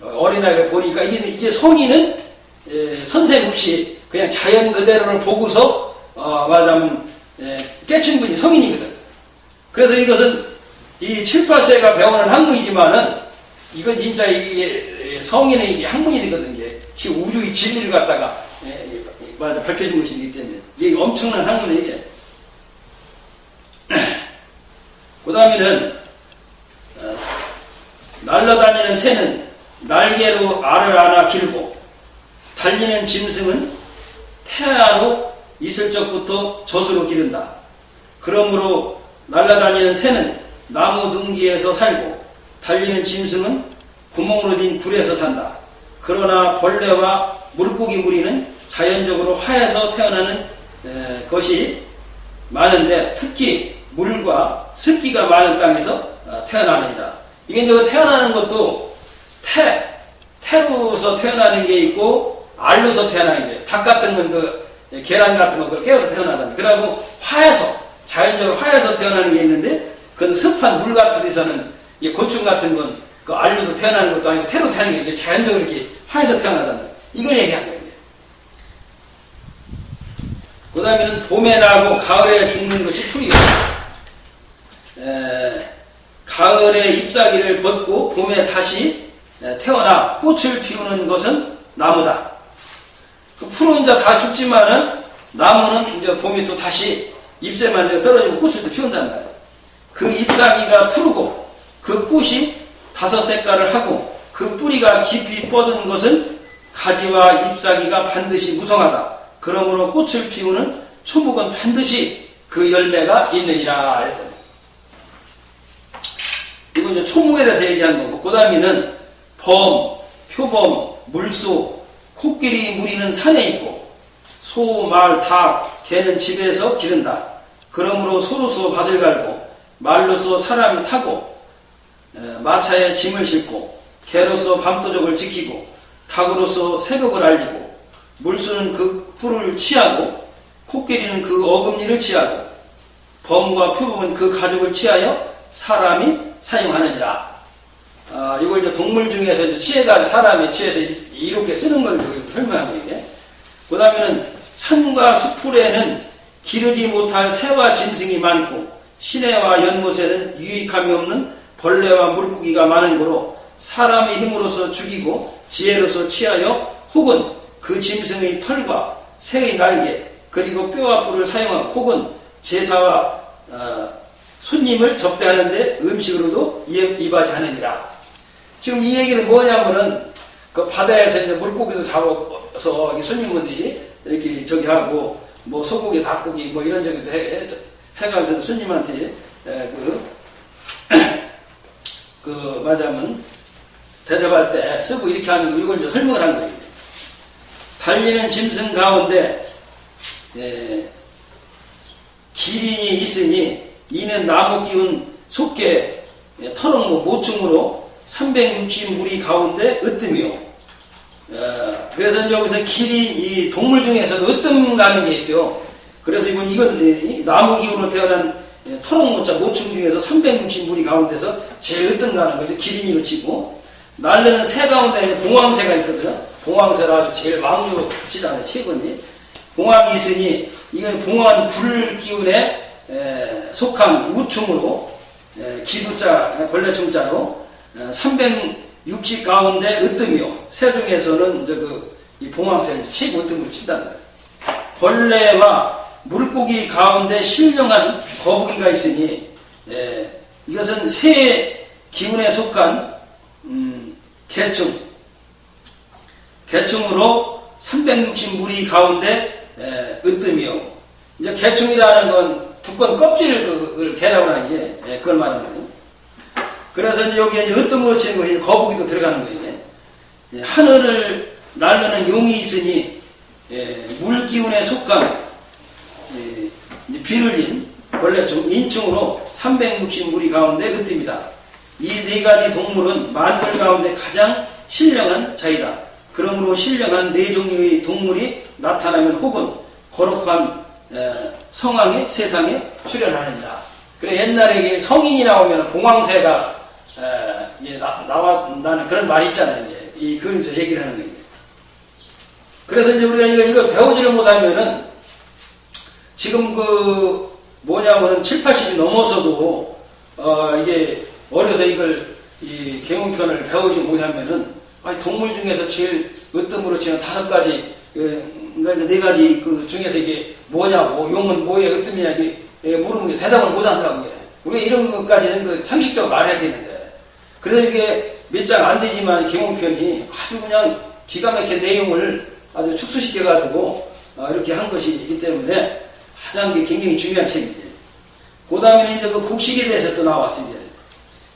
어린아이가 보니까 이게 성인은 선생 없이 그냥 자연 그대로를 보고서 말하자면 깨친 분이 성인이거든. 그래서 이것은 이 7, 8세가 배우는 학문이지만은 이건 진짜 이게 성인의 학문이 되거든. 이게 우주의 진리를 갖다가 맞아 밝혀준 것이기 때문에 이게 엄청난 학문이에요. 이게. 그 다음에는 날아다니는 새는 날개로 알을 안아 길고 달리는 짐승은 태아로 있을 적부터 젖으로 기른다. 그러므로 날아다니는 새는 나무 둥지에서 살고 달리는 짐승은 구멍으로 된 굴에서 산다. 그러나 벌레와 물고기 무리는 자연적으로 화에서 태어나는 것이 많은데 특히 물과 습기가 많은 땅에서 태어나느니라. 이게 이제 태어나는 것도 태로서 태어나는 게 있고 알로서 태어나는 게, 닭 같은 건 계란 같은 거 깨워서 태어나잖아요. 그러고 자연적으로 화에서 태어나는 게 있는데 그건 습한 물 같은 데서는 곤충 같은 건 그 알로서 태어나는 것도 아니고 태로 태어나는 게 자연적으로 이렇게 화에서 태어나잖아요. 이걸 얘기한 거예요. 그 다음에는 봄에 나고 가을에 죽는 것이 풀이요. 가을에 잎사귀를 벗고 봄에 다시 태어나 꽃을 피우는 것은 나무다. 그 풀은 이제 다 죽지만은 나무는 이제 봄에 또 다시 잎새만 떨어지고 꽃을 또 피운단 말이에요. 그 잎사귀가 푸르고 그 꽃이 5색깔을 하고 그 뿌리가 깊이 뻗은 것은 가지와 잎사귀가 반드시 무성하다. 그러므로 꽃을 피우는 초목은 반드시 그 열매가 있느니라. 이건 이제 초목에 대해서 얘기한 거고, 그 다음에는 범, 표범, 물소, 코끼리 무리는 산에 있고, 소, 말, 닭, 개는 집에서 기른다. 그러므로 소로서 밭을 갈고, 말로서 사람이 타고, 마차에 짐을 싣고, 개로서 밤도적을 지키고, 닭으로서 새벽을 알리고, 물소는 그 뿔을 취하고, 코끼리는 그 어금니를 취하고, 범과 표범은 그 가죽을 취하여 사람이 사용하느니라. 이걸 이제 동물 중에서 이제 취해가 사람이 취해서 이렇게 쓰는 걸 설명하는 거예요. 그 다음에는 산과 숲풀에는 기르지 못할 새와 짐승이 많고, 시내와 연못에는 유익함이 없는 벌레와 물고기가 많은 거로 사람의 힘으로서 죽이고 지혜로서 취하여 혹은 그 짐승의 털과 새의 날개 그리고 뼈와 뿔을 사용하고 혹은 제사와 손님을 접대하는데 음식으로도 입하지 않으니라. 지금 이 얘기는 뭐냐면은 그 바다에서 이제 물고기도 잡아서 손님들이 이렇게 저기 하고 뭐 소고기, 닭고기 뭐 이런 저기도 해가지고 손님한테 맞으면 대접할 때 쓰고 이렇게 하는 거, 이걸 이제 설명을 한 거예요. 달리는 짐승 가운데 기린이 있으니 이는 나무 기운 속개 터럭 모충으로 360무리 가운데 으뜸이요. 그래서 여기서 이 동물 중에서도 으뜸 가는 게 있어요. 그래서 이건 나무 기운으로 태어난 터럭모자 모충 중에서 360무리 가운데서 제일 으뜸 가는 거죠. 기린이로 치고, 날르는 새 가운데 봉황새가 있거든요. 봉황새가 아주 제일 왕류치잖아요. 최근이 봉황이 있으니 이건 봉황 불기운에 속한 우충으로 기두자 벌레충자로 360 가운데 으뜸이요. 새 중에서는 이 봉황새를 최고 으뜸으로 친다는 거예요. 벌레와 물고기 가운데 신령한 거북이가 있으니 이것은 새 기운에 속한 개충으로 360무리 가운데 으뜸이요. 이제 개충이라는 건 두꺼운 껍질을 개라고 하는 게 그걸 말하는 거예요. 그래서 이제 여기에 이제 으뜸으로 치는 거예요. 거북이도 들어가는 거예요. 하늘을 날르는 용이 있으니 물기운에 속한 비를린 벌레충 인충으로 360무리 가운데 으뜸이다. 이 네 가지 동물은 만물 가운데 가장 신령한 자이다. 그러므로 신령한 네 종류의 동물이 나타나면 혹은 거룩한 성왕이 세상에 출현하느니라. 그래 옛날에 성인이 나오면 봉황새가 나온다는 그런 말이 있잖아요. 그걸 이제 얘기를 하는 거예요. 그래서 이제 우리가 이걸 배우지를 못하면은 지금 뭐냐면은 7, 80이 넘어서도 이게 어려서 이 계몽편을 배우지 못하면은 동물 중에서 제일 으뜸으로 치는 5가지 그러니까 4가지 그 중에서 이게 뭐냐고 용은 뭐에 으뜸이냐 이게 물으면 대답을 못한다고 해. 우리가 이런 것까지는 상식적으로 말해야 되는데 그래서 이게 몇 장 안 되지만 계몽편이 아주 그냥 기가 막힌 내용을 아주 축소시켜가지고 이렇게 한 것이기 때문에 가장 굉장히 중요한 책이에요. 그 다음에는 이제 그 곡식에 대해서 또 나왔습니다.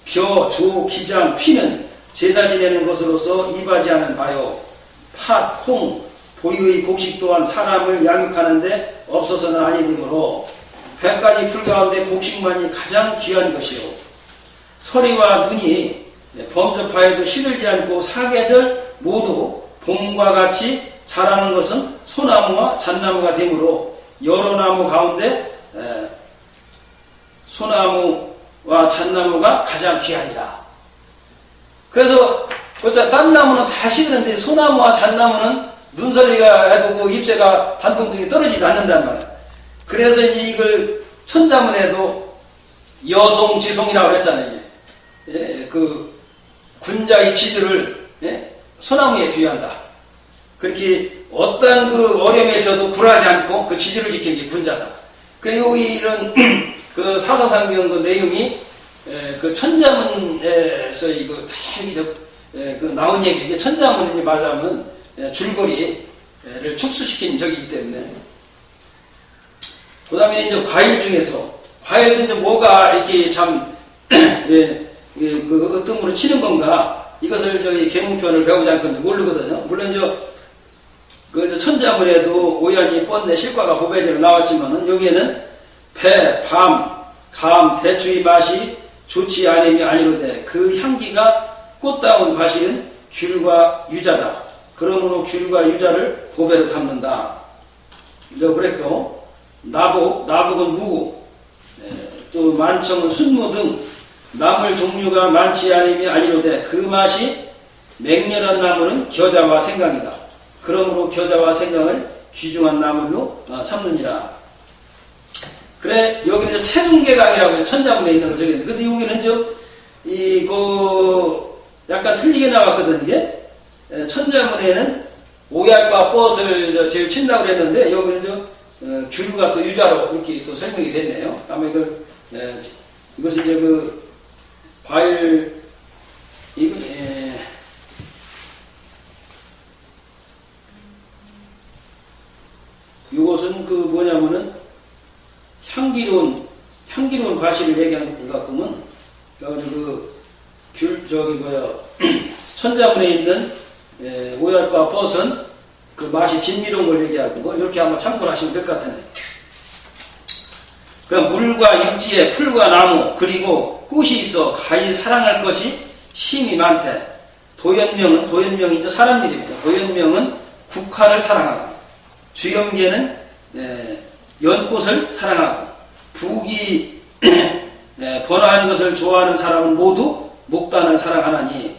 벼, 조, 기장, 피는 제사 지내는 것으로서 이바지 하는 바요. 팥, 콩, 보리의 곡식 또한 사람을 양육하는데 없어서는 아니되므로 100가지 풀 가운데 곡식만이 가장 귀한 것이요. 서리와 눈이 범접하여도 시들지 않고 사계절 모두 봄과 같이 자라는 것은 소나무와 잣나무가 되므로 여러 나무 가운데 소나무와 잣나무가 가장 귀하니라. 그래서 딴 나무는 다 시드는데 소나무와 잣나무는 눈서리가 해도 잎새가 단풍등이 떨어지지 않는단 말이야. 그래서 이제 이걸 천자문에도 여송지송이라고 그랬잖아요. 그 군자의 지주를 소나무에 비유한다. 그렇게 어떤 그 어려움에서도 굴하지 않고 그 지주를 지키는 게 군자다. 그리고 이런 그 사사상경 그 내용이 그 천자문에서 이거 그 나온 얘기, 이게 천자문이 말하자면 줄거리를 축소시킨 적이기 때문에. 그 다음에 이제 과일 중에서, 과일도 이제 뭐가 이렇게 참, 그 어떤 분으로 치는 건가, 이것을 저희 계문편을 배우지 않고는 모르거든요. 물론 그 천자문에도 오연이, 뻔내, 실과가 보배제로 나왔지만은 여기에는 배, 밤, 감, 대추의 맛이 좋지 않으며 아니로되 그 향기가 꽃다운 과실은 귤과 유자다. 그러므로 귤과 유자를 보배로 삼는다. 또 그랬고, 나복은 무구, 또 만청은 순무 등 나물 종류가 많지 않으며 아니로되 그 맛이 맹렬한 나물은 겨자와 생강이다. 그러므로 겨자와 생강을 귀중한 나물로 삼느니라. 그래, 여기는 체중계강이라고 천자문에 있는 걸 적였는데, 근데 여기는 약간 틀리게 나왔거든, 이게. 천자문에는 오약과 뻗을 제일 친다고 그랬는데, 여기는 귤과 또 유자로 이렇게 또 설명이 됐네요. 아마 이것은 이제 과일, 이것은 뭐냐면은, 향기로운 과실을 얘기하는 것 같으면, 천자문에 있는 오약과 뻗은 그 맛이 진미로운 걸 얘기하는 거, 이렇게 한번 참고를 하시면 될 것 같으네. 그럼 물과 육지에 풀과 나무, 그리고 꽃이 있어 가히 사랑할 것이 심이 많대. 도연명이 이제 사람 이름입니다. 도연명은 국화를 사랑하고, 주염계는 연꽃을 사랑하고, 북이 번화한 것을 좋아하는 사람은 모두 목단을 사랑하나니,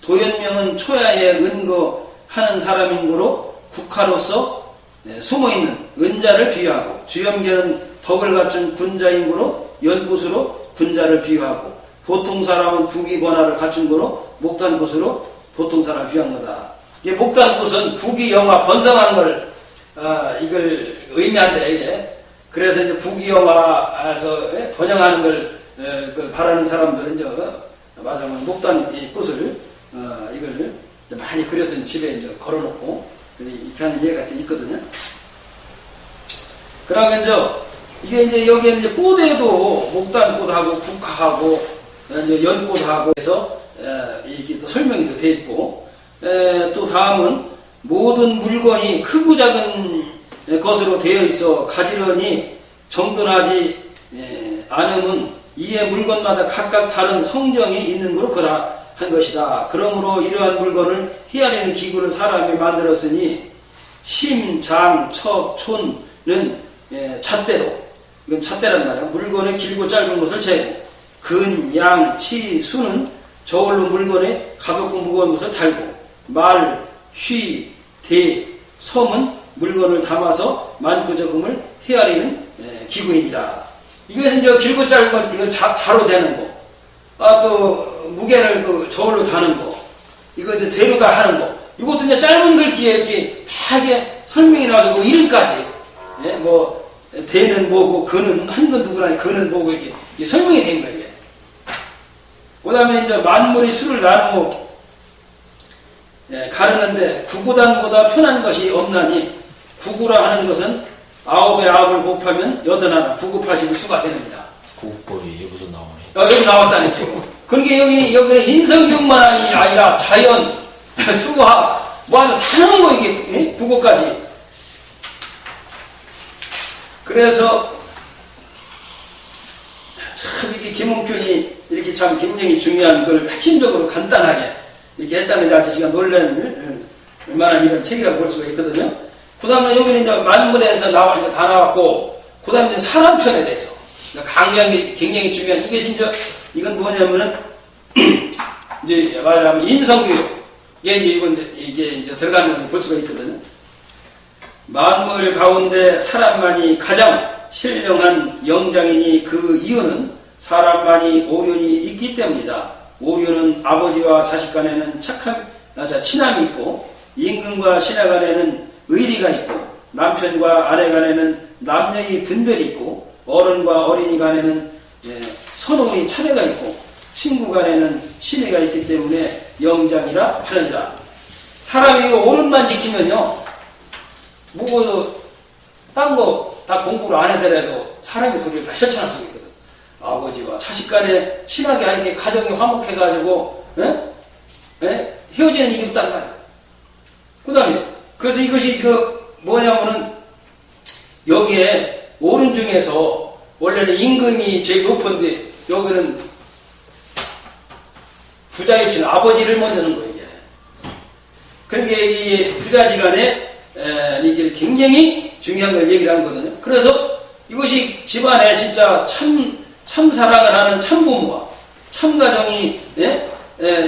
도연명은 초야에 은거하는 사람인고로 국화로서 숨어있는 은자를 비유하고, 주염계는 덕을 갖춘 군자인고로 연꽃으로 군자를 비유하고, 보통 사람은 북이 번화를 갖춘 거로 목단꽃으로 보통 사람을 비유한 거다. 이게 목단꽃은 북이 영화 번성한 걸 이걸 의미한다, 이게. 그래서 이제 부귀영화에서 번영하는 걸 바라는 사람들은 마사면 목단 이 꽃을 이걸 많이 그려서 집에 이제 걸어놓고 이렇게 하는 예가 있거든요. 그러면 이게 이제 여기에는 이제 꽃에도 목단꽃하고 국화하고 이제 연꽃하고 해서 이게 또 설명이 돼 있고, 또 다음은 모든 물건이 크고 작은 것으로 되어 있어 가지런히 정돈하지 않으면 이에 물건마다 각각 다른 성정이 있는 거로 그러한 것이다. 그러므로 이러한 물건을 헤아리는 기구를 사람이 만들었으니 심, 장, 척, 촌은 잣대로, 이건 잣대란 말이야. 물건의 길고 짧은 것을 재고, 근, 양, 치, 수는 저울로 물건의 가볍고 무거운 것을 달고, 말, 휘, 대, 섬은 물건을 담아서 많고 적음을 헤아리는 기구이니라. 이것은 이제 길고 짧은 건 이걸 자로 재는 거, 또 무게를 저울로 다는 거, 이거 이제 대로다 하는 거, 이것도 이제 짧은 글귀에 이렇게 다 이게 설명이 나와서 이름까지, 대는 뭐고 근은 한 건 누구나 근은 뭐고 이렇게 설명이 된 거예요. 그 다음에 이제 만물이 수를 나누고 가르는데 구구단보다 편한 것이 없나니, 구구라 하는 것은 9의 9을 곱하면 81, 9 곱하시면 수가 되느니라. 구구법이 여기서 나오네. 여기 나왔다니까요. 그러니까 여기는 인성경만 아니라 자연, 수학, 아주 다 나온 거, 이게, 국어까지. 그래서, 참, 이렇게 계문편이 이렇게 참 굉장히 중요한 걸 핵심적으로 간단하게 이렇게 했다는 데 아주 제가 놀랄 만한 이런 책이라고 볼 수가 있거든요. 그 다음에 여기는 이제 만문에서 이제 다 나왔고, 그 다음에 이제 사람 편에 대해서. 강약이 굉장히 중요한, 이건 뭐냐면은, 이제 말하자면 인성교육. 이게 이제 들어가는 걸 볼 수가 있거든요. 만물 가운데 사람만이 가장 신령한 영장이니 그 이유는 사람만이 오륜이 있기 때문이다. 오륜은 아버지와 자식 간에는 친함이 있고, 임금과 신하 간에는 의리가 있고, 남편과 아내 간에는 남녀의 분별이 있고, 어른과 어린이 간에는 선후의 참회가 있고 친구 간에는 신의가 있기 때문에 영장이라 하느니라. 사람이 오른만 지키면요, 뭐고 딴 거 다 공부를 안 하더라도 사람이 도리를 다 실천할 수 있거든. 아버지와 자식 간에 친하게 하는 게 가정이 화목해가지고 헤어지는 일이 없단 말이야. 그 다음에 그래서 이것이 뭐냐면은 여기에 오른 중에서 원래는 임금이 제일 높은데 여기는 부자유치는 아버지를 먼저 넣는 거예요. 이게. 그러니까 이 부자지간에 이게 굉장히 중요한 걸 얘기를 하는 거거든요. 그래서 이것이 집안에 진짜 참 사랑을 하는 참 부모와 참 가정이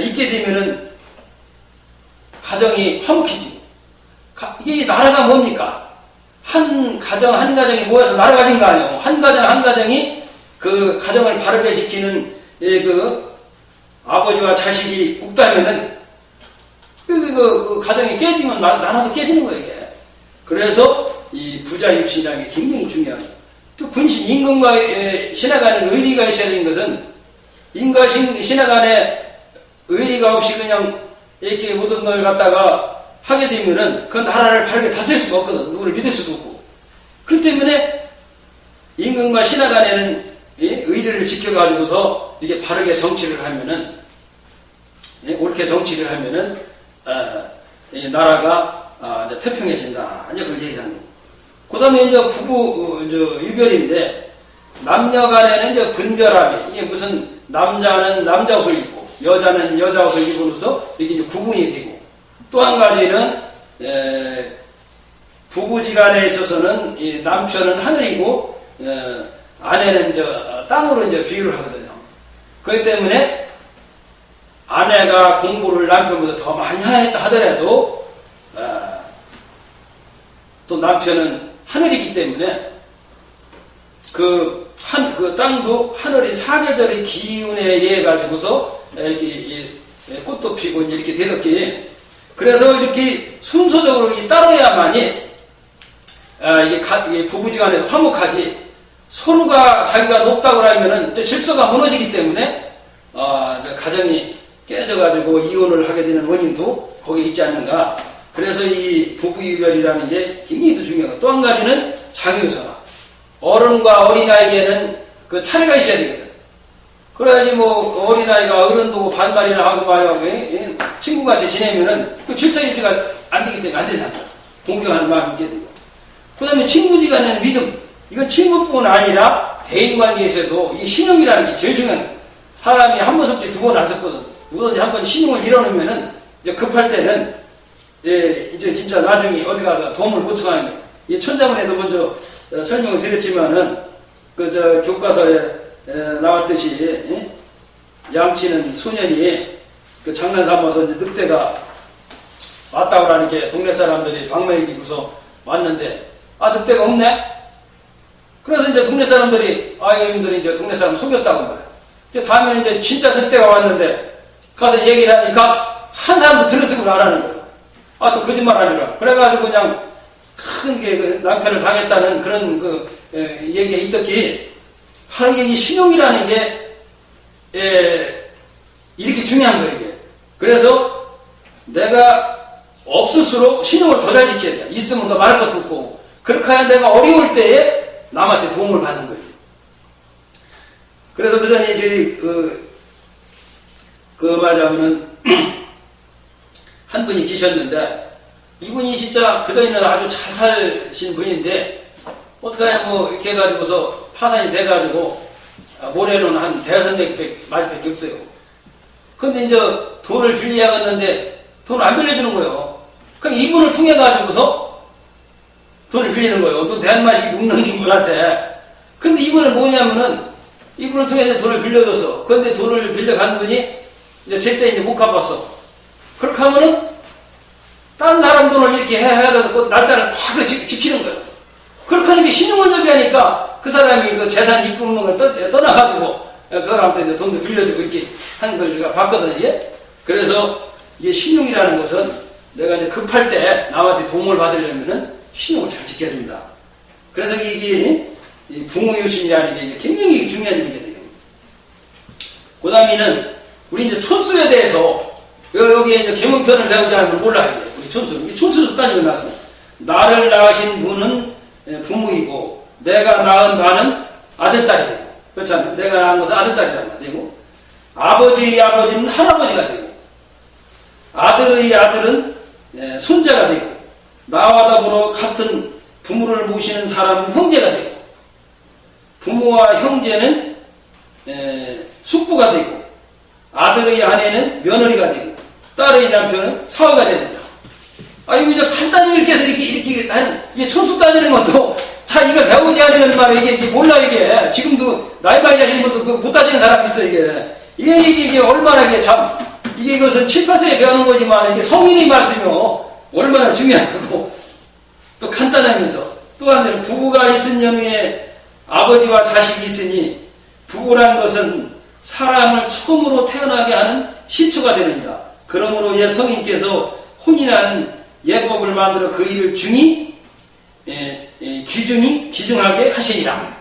있게 되면은 가정이 화목해지고 이게 나라가 뭡니까? 한 가정이 모여서 나라가 진 거 아니에요. 한 가정이 그 가정을 바르게 지키는 그 아버지와 자식이 없다면은 그 가정이 깨지면 나라도 깨지는 거예요. 이게. 그래서 이 부자유치라는 게 굉장히 중요해요. 또 군신 임금과 신하 간에 의리가 있어야 되는 것은 임금과 신하 간에 의리가 없이 그냥 이렇게 모든 걸 갖다가 하게 되면은 그 나라를 바르게 다스릴 수가 없거든. 누구를 믿을 수도 없고. 그렇기 때문에 임금과 신하 간에는 의리를 지켜가지고서 이렇게 바르게 정치를 하면은 옳게 정치를 하면은 이 나라가 이제 태평해진다. 이제 그걸 얘기하는 거고. 그 다음에 이제 부부 유별인데 남녀 간에는 이제 분별함이 이게 무슨 남자는 남자 옷을 입고 여자는 여자 옷을 입으면서 이렇게 이제 구분이 되고 또 한 가지는 부부지간에 있어서는 이 남편은 하늘이고 아내는 땅으로 이제 비유를 하거든요. 그렇기 때문에 아내가 공부를 남편보다 더 많이 했다 하더라도 또 남편은 하늘이기 때문에 그 땅도 하늘이 사계절의 기운에 의해 가지고서 이렇게 꽃도 피고 이렇게 되었기에 그래서 이렇게 순서적으로 따라야만이 이게 부부지간에 화목하지 서로가 자기가 높다고 하면은 질서가 무너지기 때문에 가정이 깨져가지고 이혼을 하게 되는 원인도 거기에 있지 않는가. 그래서 이 부부유별이라는 게 굉장히 또 중요하고 또 한 가지는 장유서라. 어른과 어린아이에게는 그 차례가 있어야 되거든. 그래야지 뭐 어린아이가 어른 보고 반말이나 하고 말하고 친구같이 지내면은 그 질서 유지가 안 되기 때문에 안 되잖아. 동경하는 마음이 있게 되고. 그 다음에 친구지간에는 믿음. 이건 친구뿐 아니라 대인관계에서도 이 신용이라는 게 제일 중요한 거야. 사람이 한 번 섭지 두 번 안 섭거든. 누구든지 한 번 신용을 잃어놓으면은 이제 급할 때는 이제 진짜 나중에 어디 가서 도움을 못 청하는 거예요. 이 천자문에도 먼저 설명을 드렸지만은 교과서에 나왔듯이 양치는 소년이 그 장난 삼아서 이제 늑대가 왔다고 하는 게 동네 사람들이 방망이 기고서 왔는데 늑대가 없네. 그래서 이제 동네 사람들이 이놈들이 이제 동네 사람 속였다고 말이야. 다음에 이제 진짜 늑대가 왔는데 가서 얘기를 하니까 한 사람도 들었으면 안 하는 거예요. 또 거짓말 하느라. 그래가지고 그냥 큰 게 남편을 당했다는 그런 얘기가 있었기. 하는 게 이 신용이라는 게 이렇게 중요한 거예요. 이게. 그래서 내가 없을수록 신용을 더 잘 지켜야 돼. 있으면 더 말할 것도 없고. 그렇게 하면 내가 어려울 때에 남한테 도움을 받는 거예요. 그래서 그 전에 말하자면은 한 분이 계셨는데 이분이 진짜 그전에는 아주 잘 사신 분인데 어떡하냐 이렇게 해가지고서 파산이 돼가지고 모래는 한 대여섯 마리밖에 없어요. 근데 이제 돈을 빌려야겠는데 돈을 안 빌려주는 거예요. 그러니까 이분을 통해 가지고서 돈을 빌리는 거예요. 또 대한마식이 눕는 분한테. 근데 이분은 뭐냐면은 이분을 통해서 돈을 빌려줬어. 그런데 돈을 빌려간 분이 이제 제때 이제 못 갚았어. 그렇게 하면은 다른 사람 돈을 이렇게 해야 되고 날짜를 다 지키는 거예요. 그렇게 하는 게 신용원적이 하니까 그 사람이 그 재산 입금는 걸 떠나가지고 그 사람한테 이제 돈도 빌려주고 이렇게 하는 걸 우리가 봤거든요. 그래서 이게 신용이라는 것은 내가 이제 급할 때 남한테 도움을 받으려면은 신용을 잘 지켜야 된다. 그래서 이게 부모유신이라는 게 굉장히 중요한 얘기가 돼요. 그 다음에는 우리 이제 촌수에 대해서 여기에 이제 계문편을 배우지 않으면 몰라야 돼. 우리 촌수. 이 촌수도 따지고 나서 나를 낳으신 분은 부모이고 내가 낳은 바는 아들딸이 되고 그렇잖아요. 내가 낳은 것은 아들딸이란 되고 아버지의 아버지는 할아버지가 되고 아들의 아들은 손자가 되고 나와 더불어 같은 부모를 모시는 사람은 형제가 되고 부모와 형제는 숙부가 되고 아들의 아내는 며느리가 되고 딸의 남편은 사위가 되느냐. 이거 이제 간단히 이렇게 해서 이렇게 하는, 이게 촌수 따지는 것도, 자, 이걸 배우지 않으면 말이야, 이게 몰라, 이게. 지금도, 나이 많이 하시는 분도 못 따지는 사람이 있어, 이게. 이게 얼마나 이게 참, 이것은 7, 8세에 배우는 거지만, 이게 성인의 말씀이요. 얼마나 중요하고, 또 간단하면서, 또 한대로 부부가 있은 영에 아버지와 자식이 있으니, 부부란 것은 사람을 처음으로 태어나게 하는 시초가 되느니라. 그러므로 옛 성인께서 혼인하는 예법을 만들어 그 일을 귀중하게 하시니라.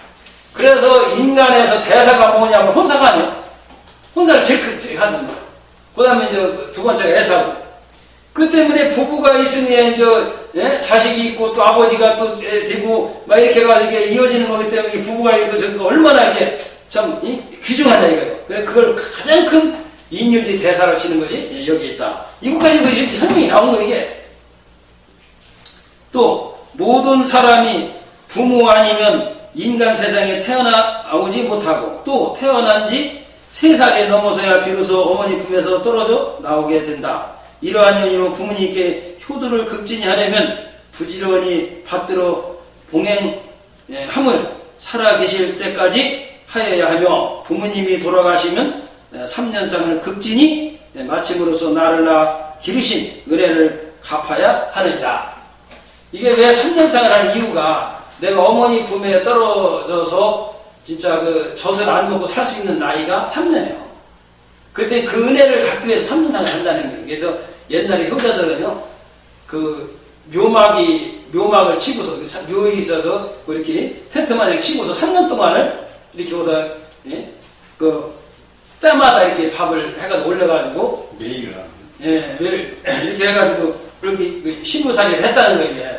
그래서 인간에서 대사가 뭐냐면 혼사가 아니에요. 혼사를 제일 크게 하던 거예요. 그 다음에 이제 두 번째가 애사고. 그 때문에 부부가 있으니 이제 자식이 있고 또 아버지가 또 되고 막 이렇게 해가지고 이게 이어지는 거기 때문에 부부가 있고 저기가 얼마나 이게 참 귀중하냐 이거예요. 그래 그걸 가장 큰 인륜지 대사를 치는 것이 여기에 있다. 이것까지 설명이 나온 거 이게. 또 모든 사람이 부모 아니면 인간 세상에 태어나오지 못하고 또 태어난 지 3살이 넘어서야 비로소 어머니 품에서 떨어져 나오게 된다. 이러한 연유로 부모님께 효도를 극진히 하려면 부지런히 받들어 봉행함을 살아계실 때까지 하여야 하며 부모님이 돌아가시면 3년상을 극진히 마침으로써 나를 낳아 기르신 은혜를 갚아야 하느니라. 이게 왜 3년상을 하는 이유가 내가 어머니 품에 떨어져서 진짜 그 젖을 안 먹고 살 수 있는 나이가 3년이에요. 그때 그 은혜를 갖기 위해서 3년상을 한다는 거예요. 그래서 옛날에 효자들은요, 그 묘막을 치고서, 묘에 있어서 이렇게 텐트 마냥 치고서 3년 동안을 이렇게 오다, 그 때마다 이렇게 밥을 해가지고 올려가지고 매일 매일 이렇게 해가지고 그렇게 신부살이를 했다는 거예요. 이게.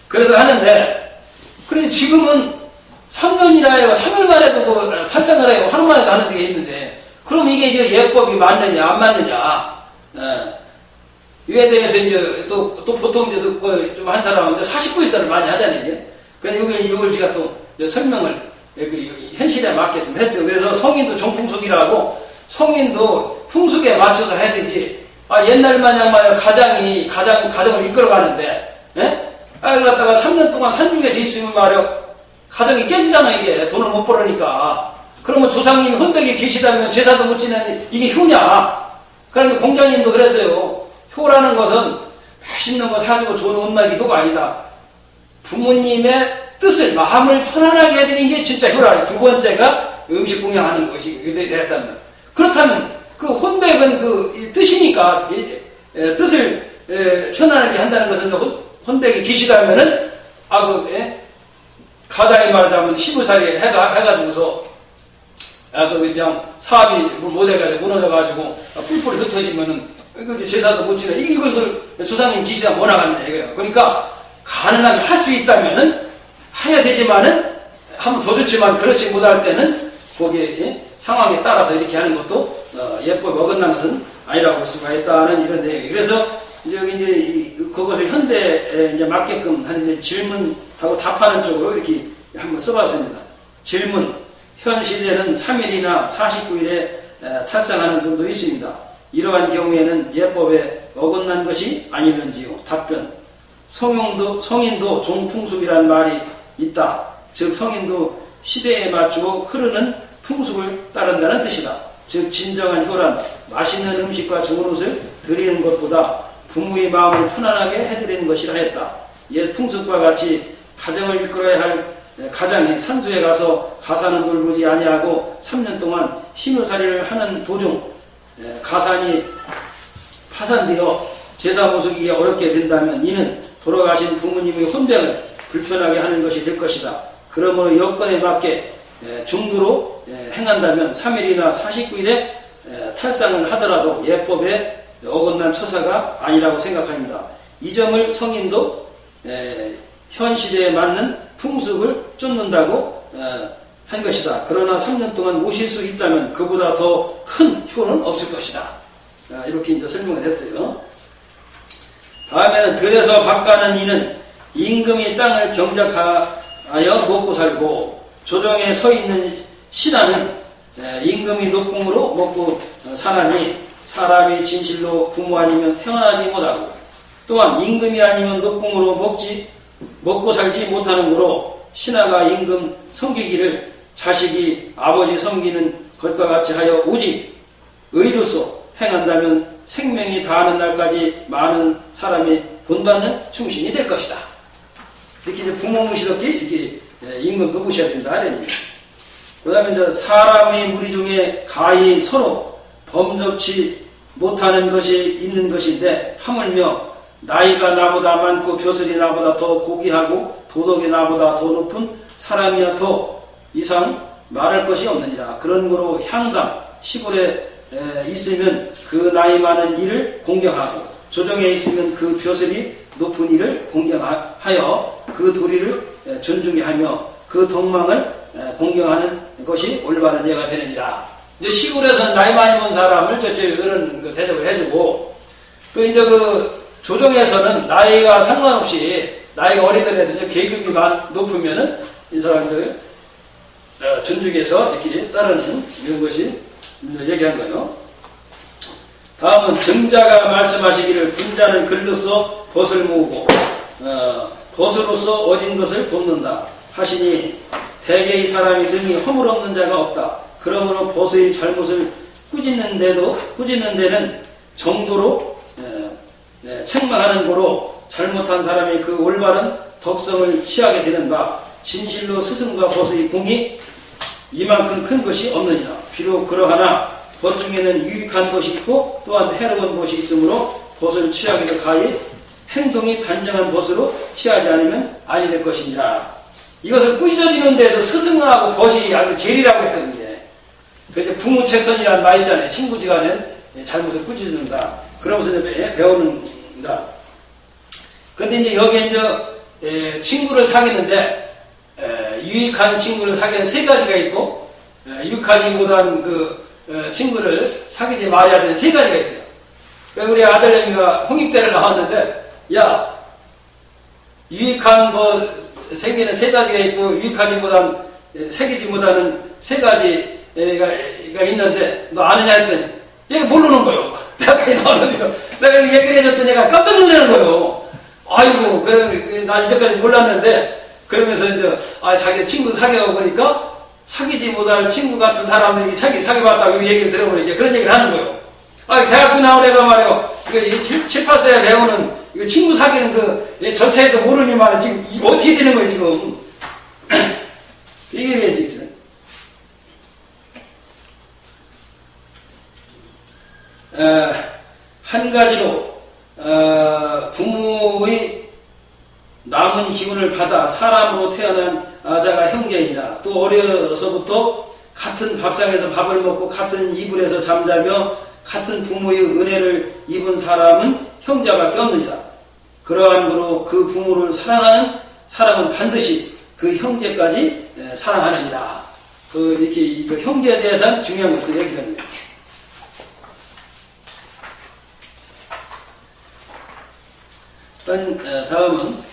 그래서 하는데 그래 지금은 3년이나 해요. 3일만 해도 그 탈상을 해요. 하루만 해도 하는 게 있는데 그럼 이게 이제 예법이 맞느냐 안 맞느냐 이에 대해서 이제 또 보통 이제 좀 한 사람은 이제 49일달을 많이 하잖아요. 이제. 그래서 이걸 제가 또 설명을 현실에 맞게 좀 했어요. 그래서 성인도 종풍속이라고 성인도 풍속에 맞춰서 해야 되지. 옛날 마냥 말이야 가정을 이끌어가는데, 그걸 갖다가 3년 동안 산중에서 있으면 말이야 가정이 깨지잖아 이게 돈을 못 벌으니까. 그러면 조상님이 혼백에 계시다면 제사도 못 지내는데 이게 효냐? 그러니까 공자님도 그랬어요. 효라는 것은 맛있는 거 사주고 좋은 옷 말기 효가 아니다. 부모님의 뜻을 마음을 편안하게 해드리는 게 진짜 효라. 두 번째가 음식 공양하는 것이 됐다면 그렇다면 그 혼백은 그 뜻이니까 뜻을 편안하게 한다는 것은 혼백이 계시다면은 가장이 말하자면 시부살이 해가지고서 그냥 사업이 못해가지고 무너져가지고 뿔뿔이 흩어지면은 제사도 못 지내 이것을 조상님 계시다 못 나갔네 이거예요. 그러니까 가능하면 할 수 있다면은 해야 되지만은 한번 더 좋지만 그렇지 못할 때는 거기에 상황에 따라서 이렇게 하는 것도 예법이 어긋난 것은 아니라고 볼 수가 있다는 이런 내용이에요. 그래서 여기 이제 그것을 현대에 이제 맞게끔 하는 이제 질문하고 답하는 쪽으로 이렇게 한번 써봤습니다. 질문: 현 시대는 3일이나 49일에 탈상하는 분도 있습니다. 이러한 경우에는 예법에 어긋난 것이 아니는지요? 답변: 성인도 종풍속이라는 말이 있다. 즉 성인도 시대에 맞추고 흐르는 풍속을 따른다는 뜻이다. 즉 진정한 효란 맛있는 음식과 좋은 옷을 드리는 것보다 부모의 마음을 편안하게 해드리는 것이라 했다. 옛 풍속과 같이 가정을 이끌어야 할 가장이 산소에 가서 가산은 돌보지 아니하고 3년 동안 시무살이를 하는 도중 가산이 파산되어 제사 모시기가 어렵게 된다면 이는 돌아가신 부모님의 혼백을 불편하게 하는 것이 될 것이다. 그러므로 여건에 맞게 중도로 행한다면 3일이나 49일에 탈상을 하더라도 예법에 어긋난 처사가 아니라고 생각합니다. 이 점을 성인도 현 시대에 맞는 풍습을 쫓는다고 한 것이다. 그러나 3년 동안 모실 수 있다면 그보다 더 큰 효는 없을 것이다. 이렇게 이제 설명을 했어요. 다음에는 들에서 밭가는 이는 임금이 땅을 경작하여 먹고 살고 조정에 서 있는 신하는 임금이 녹봉으로 먹고 사나니 사람이 진실로 부모 아니면 태어나지 못하고 또한 임금이 아니면 녹봉으로 먹고 살지 못하는 거로 신하가 임금 섬기기를 자식이 아버지 섬기는 것과 같이 하여 오직 의로서 행한다면 생명이 다하는 날까지 많은 사람이 본받는 충신이 될 것이다. 이렇게 이제 부모 무시럽게 이렇게 임금도 무시해야 된다 하려니. 그 다음에 이제 사람의 무리 중에 가히 서로 범접치 못하는 것이 있는 것인데 하물며 나이가 나보다 많고 벼슬이 나보다 더 고귀하고 도덕이 나보다 더 높은 사람이야 더 이상 말할 것이 없느니라. 그런 거로 향당 시골에 있으면 그 나이 많은 이를 공경하고 조정에 있으면 그 벼슬이 높은 이를 공경하여 그 도리를 존중해 하며 그 덕망을 공경하는 것이 올바른 예가 되느니라. 이제 시골에서는 나이 많이 먹은 사람을 전체 어른 대접을 해주고 그 이제 그 조정에서는 나이가 상관없이 나이가 어리더라도 계급이 높으면은 이 사람들 존중해서 이렇게 따르는 이런 것이 얘기한 거예요. 다음은 정자가 말씀하시기를 군자는 글로써 벗을 모으고 벗으로써 어진 것을 돕는다 하시니 대개의 사람이 능히 허물 없는 자가 없다. 그러므로 벗의 잘못을 꾸짖는 데는 정도로 책망하는 거로 잘못한 사람이 그 올바른 덕성을 취하게 되는 바 진실로 스승과 벗의 공이 이만큼 큰 것이 없느니라. 비록 그러하나 벗 중에는 유익한 것이 있고 또한 해로운 것이 있으므로 벗을 취하기도 가히 행동이 단정한 벗으로 취하지 않으면 아니 될 것이니라. 이것을 꾸짖어지는 데도 스승하고 벗이 아주 제일이라고 했거든요. 그런데 부무책선이라는 말 있잖아요. 친구지간에 잘못을 꾸짖는다. 그러면서 이제 배우는다. 근데 이제 여기에 이제 친구를 사귀는데 유익한 친구를 사귀는 세 가지가 있고 유익하기보다는 친구를 사귀지 말아야 되는 세 가지가 있어요. 우리 아들내미가 홍익대를 나왔는데 야 유익한 생기는 세 가지가 있고 유익하기보다는 새기지 못하는 세 가지가 있는데 너 아느냐 했더니 얘가 모르는 거예요. 대학교에 나왔는데요. 내가 얘기를 해줬더니 얘가 깜짝 놀라는 거예요. 아이고 그래 난 이제까지 몰랐는데 그러면서 이제 자기 친구 사귀어 보니까 사귀지 못할 친구 같은 사람들이 자기 사귀어봤다고 이 얘기를 들어보니까 그런 얘기를 하는 거예요. 대학교 나온 애가 말이요. 이거 7, 8세에 배우는 이거 친구 사귀는 전체에도 모르니만 지금 이거 어떻게 되는 거예요 지금. 이게 될 수 있어요. 한 가지로 부모의 남은 기운을 받아 사람으로 태어난 자가 형제이니라. 또 어려서부터 같은 밥상에서 밥을 먹고 같은 이불에서 잠자며 같은 부모의 은혜를 입은 사람은 형제밖에 없느니라. 그러한 거로 그 부모를 사랑하는 사람은 반드시 그 형제까지 사랑하느니라. 이렇게 형제에 대해서는 중요한 것도 얘기를 합니다. 다음은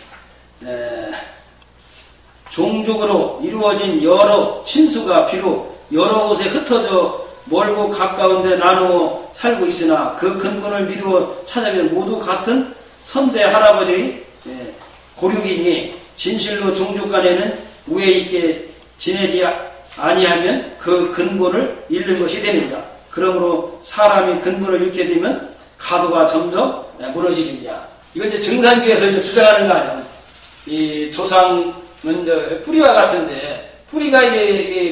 종족으로 이루어진 여러 친수가 비록 여러 곳에 흩어져 멀고 가까운데 나누어 살고 있으나 그 근본을 미루어 찾아면 모두 같은 선대 할아버지의 고륙이니 진실로 종족 간에는 우애 있게 지내지 아니하면 그 근본을 잃는 것이 됩니다. 그러므로 사람이 근본을 잃게 되면 가도가 점점 무너지느냐. 이건 이제 정산교에서 이제 주장하는 거 아니에요. 이 조상은 이제 뿌리와 같은데 뿌리가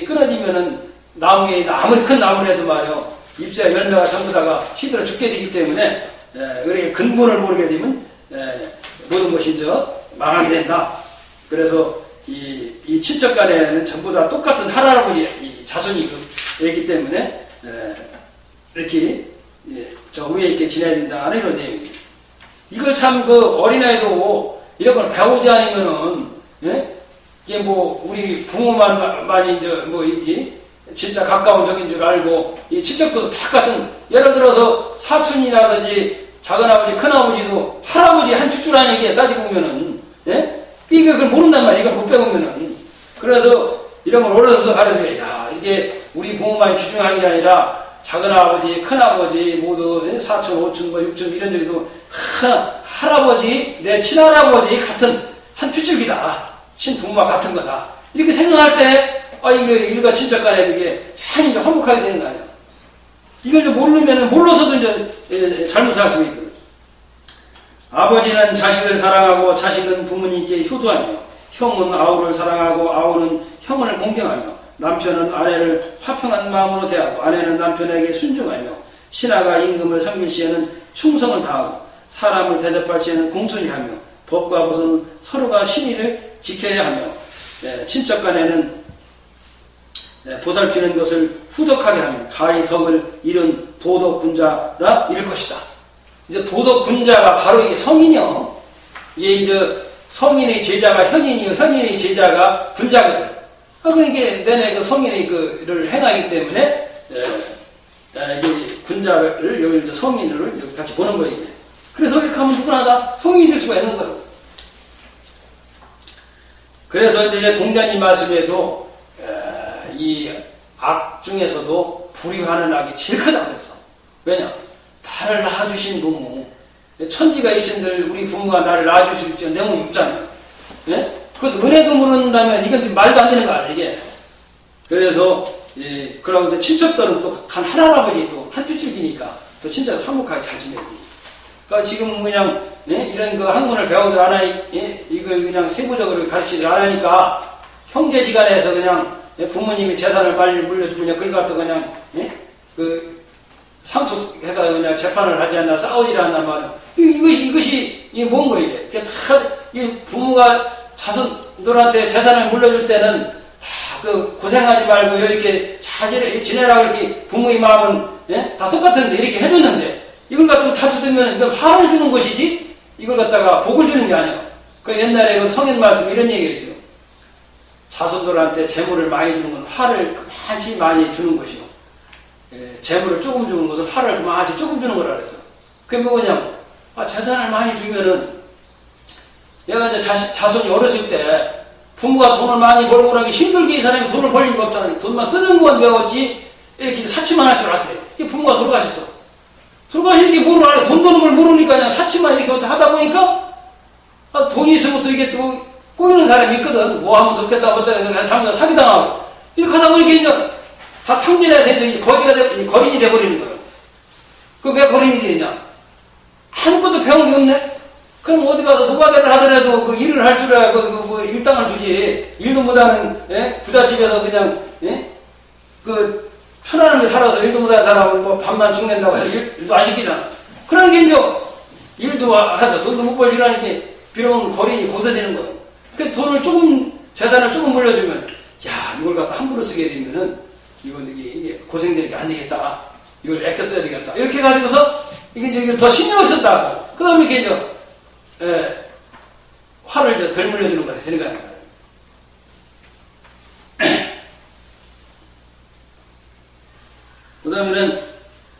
끊어지면은 나무에 아무리 큰 나무라도 말이요 잎새와 열매가 전부 다가 시들어 죽게 되기 때문에 우리가 근본을 모르게 되면 모든 것이 이제 망하게 된다. 그래서 이 친척 간에는 전부 다 똑같은 할아버지 자손이기 때문에 이렇게 저 위에 있게 지내야 된다 하는 이런 내용입니다. 이걸 참 그 어린아이도 이런 걸 배우지 않으면은 이게 뭐 우리 부모만이 이제 뭐 이게 진짜 가까운 적인 줄 알고 이 친척도 다 같은 예를 들어서 사촌이라든지 작은아버지 큰아버지도 할아버지 한 핏줄 아니게 따지고 보면은 이게 그걸 모른단 말이야. 이걸 못 배우면은. 그래서 이런 걸 어려서도 가르쳐줘야 야 이게 우리 부모만 귀중한 게 아니라 작은아버지 큰아버지 모두 사촌 오촌 뭐 육촌 이런 적에도 할아버지 내 친할아버지 같은 한 핏줄기다. 친부모와 같은 거다. 이렇게 생각할 때 이게 일가 친척 간에 이게 참 이제 화목하게 되는 거 아니야. 이걸 이제 모르면은 몰라서도 이제 잘못할 수 있거든. 아버지는 자식을 사랑하고 자식은 부모님께 효도하며 형은 아우를 사랑하고 아우는 형을 공경하며 남편은 아내를 화평한 마음으로 대하고 아내는 남편에게 순종하며 신하가 임금을 섬길 시에는 충성을 다하고 사람을 대접할 시에는 공손히 하며 법과 벗은 서로가 신의를 지켜야 하며 친척 간에는 보살피는 것을 후덕하게 하며 가히 덕을 이룬 도덕군자라 이를 것이다. 이제 도덕군자가 바로 이게 성인이요. 이게 이제 성인의 제자가 현인이요. 현인의 제자가 군자거든. 그러니까 내내 그 성인의 그를 행하기 때문에 이 군자를 여기 이제 성인을 여기 같이 보는 거예요. 그래서 이렇게 하면 누구나 다 성인이 될 수가 있는 거예요. 그래서 이제 공자님 말씀에도 이 악 중에서도 불의하는 악이 제일 크다고 해서 왜냐? 나를 낳아주신 부모 천지가 있은들 우리 부모가 나를 낳아주실 줄 내몸이 없잖아요. 그것도 은혜도 모른다면 이건 좀 말도 안 되는 거 아니에요 이게. 그래서 그러고 친척들은 또 한 할아버지 또 한 핏줄기니까 또 진짜 화목하게 잘 지내야 돼. 그러니까 지금 그냥 이런 그 학문을 배우도 안 하니 이걸 그냥 세부적으로 가르치지 않으니까 형제지간에서 그냥 부모님이 재산을 빨리 물려주면 그걸 갖다 그냥 그 상속해가 그냥 재판을 하지 않나 싸우지 않나 말이야. 이것이 이게 뭔 거야 이게? 이 부모가 자손들한테 재산을 물려줄 때는 다 그 고생하지 말고 이렇게 잘 지내라 이렇게 부모의 마음은 다 똑같은데 이렇게 해줬는데 이걸 갖다가 다투면 이건 화를 주는 것이지 이걸 갖다가 복을 주는 게 아니야. 그 옛날에 그 성인 말씀 이런 얘기가 있어요. 자손들한테 재물을 많이 주는 건 화를 그만치 많이 주는 것이요. 재물을 조금 주는 것은 화를 그만치 조금 주는 거라 그랬어. 그게 뭐냐면 재산을 많이 주면은 얘가 이제 자손이 어렸을 때 부모가 돈을 많이 벌고 그러기 힘들게 이 사람이 돈을 벌 리가 없잖아요. 돈만 쓰는 건 배웠지 이렇게 사치만 할 줄 알았대요. 이게 부모가 돌아가셨어. 돌아가시는 게 뭐를 알아? 돈 버는 걸 모르니까 그냥 사치만 이렇게 하다 보니까 돈이 있으면 또 이게 또 꼬이는 사람이 있거든. 뭐 하면 좋겠다, 뭐 그냥 잘못 사기당하고 이렇게 하다 보니까 이제 다 탕진해서 이제 거린이 돼버리는 거예요. 그 왜 거린이 되냐? 아무것도 배운 게 없네? 그럼 어디 가서 노가다를 하더라도 그 일을 할 줄 알아, 뭐 일당을 주지. 일도 못하는, 부잣집에서 그냥, 그, 편안하게 살아서 일도 못하는 사람은 뭐 밥만 죽는다고 해서 일도 안 시키잖아. 그런 게 이제 일도 하다 돈도 못 벌 일하니까 비록 거린이 고세되는 거예요. 그 돈을 조금, 재산을 조금 물려주면, 야, 이걸 갖다 함부로 쓰게 되면은, 이건 이게 고생되는 게 안 되겠다. 이걸 애껴 써야 되겠다. 이렇게 해가지고서, 이게 더 신경을 쓴다고. 그 다음에 이렇게 이제, 화를 이제 덜 물려주는 거다. 되는 거야. 그 다음에는,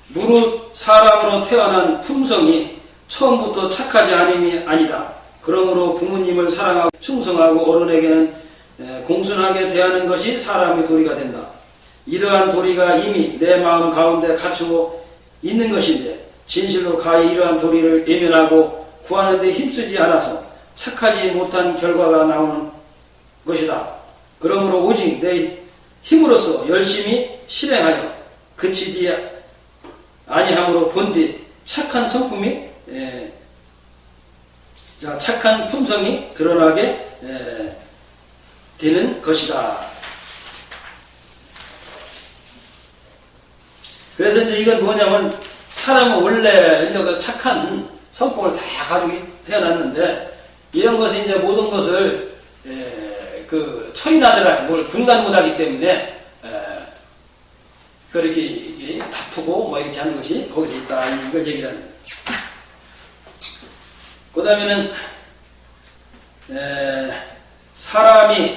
무릇 사람으로 태어난 품성이 처음부터 착하지 않음이 아니다. 그러므로 부모님을 사랑하고 충성하고 어른에게는 공손하게 대하는 것이 사람의 도리가 된다. 이러한 도리가 이미 내 마음 가운데 갖추고 있는 것인데 진실로 가히 이러한 도리를 외면하고 구하는 데 힘쓰지 않아서 착하지 못한 결과가 나오는 것이다. 그러므로 오직 내 힘으로써 열심히 실행하여 그치지 아니함으로 본뒤 착한 성품이 착한 품성이 드러나게 되는 것이다. 그래서 이제 이건 뭐냐면 사람은 원래 이제 그 착한 성품을 다 가지고 태어났는데 이런 것이 이제 모든 것을 그 처리나더라 뭘 분간 못하기 때문에 그렇게 이게 다투고 뭐 이렇게 하는 것이 거기서 있다. 이걸 얘기를 하는 거예요. 그 다음에는 사람이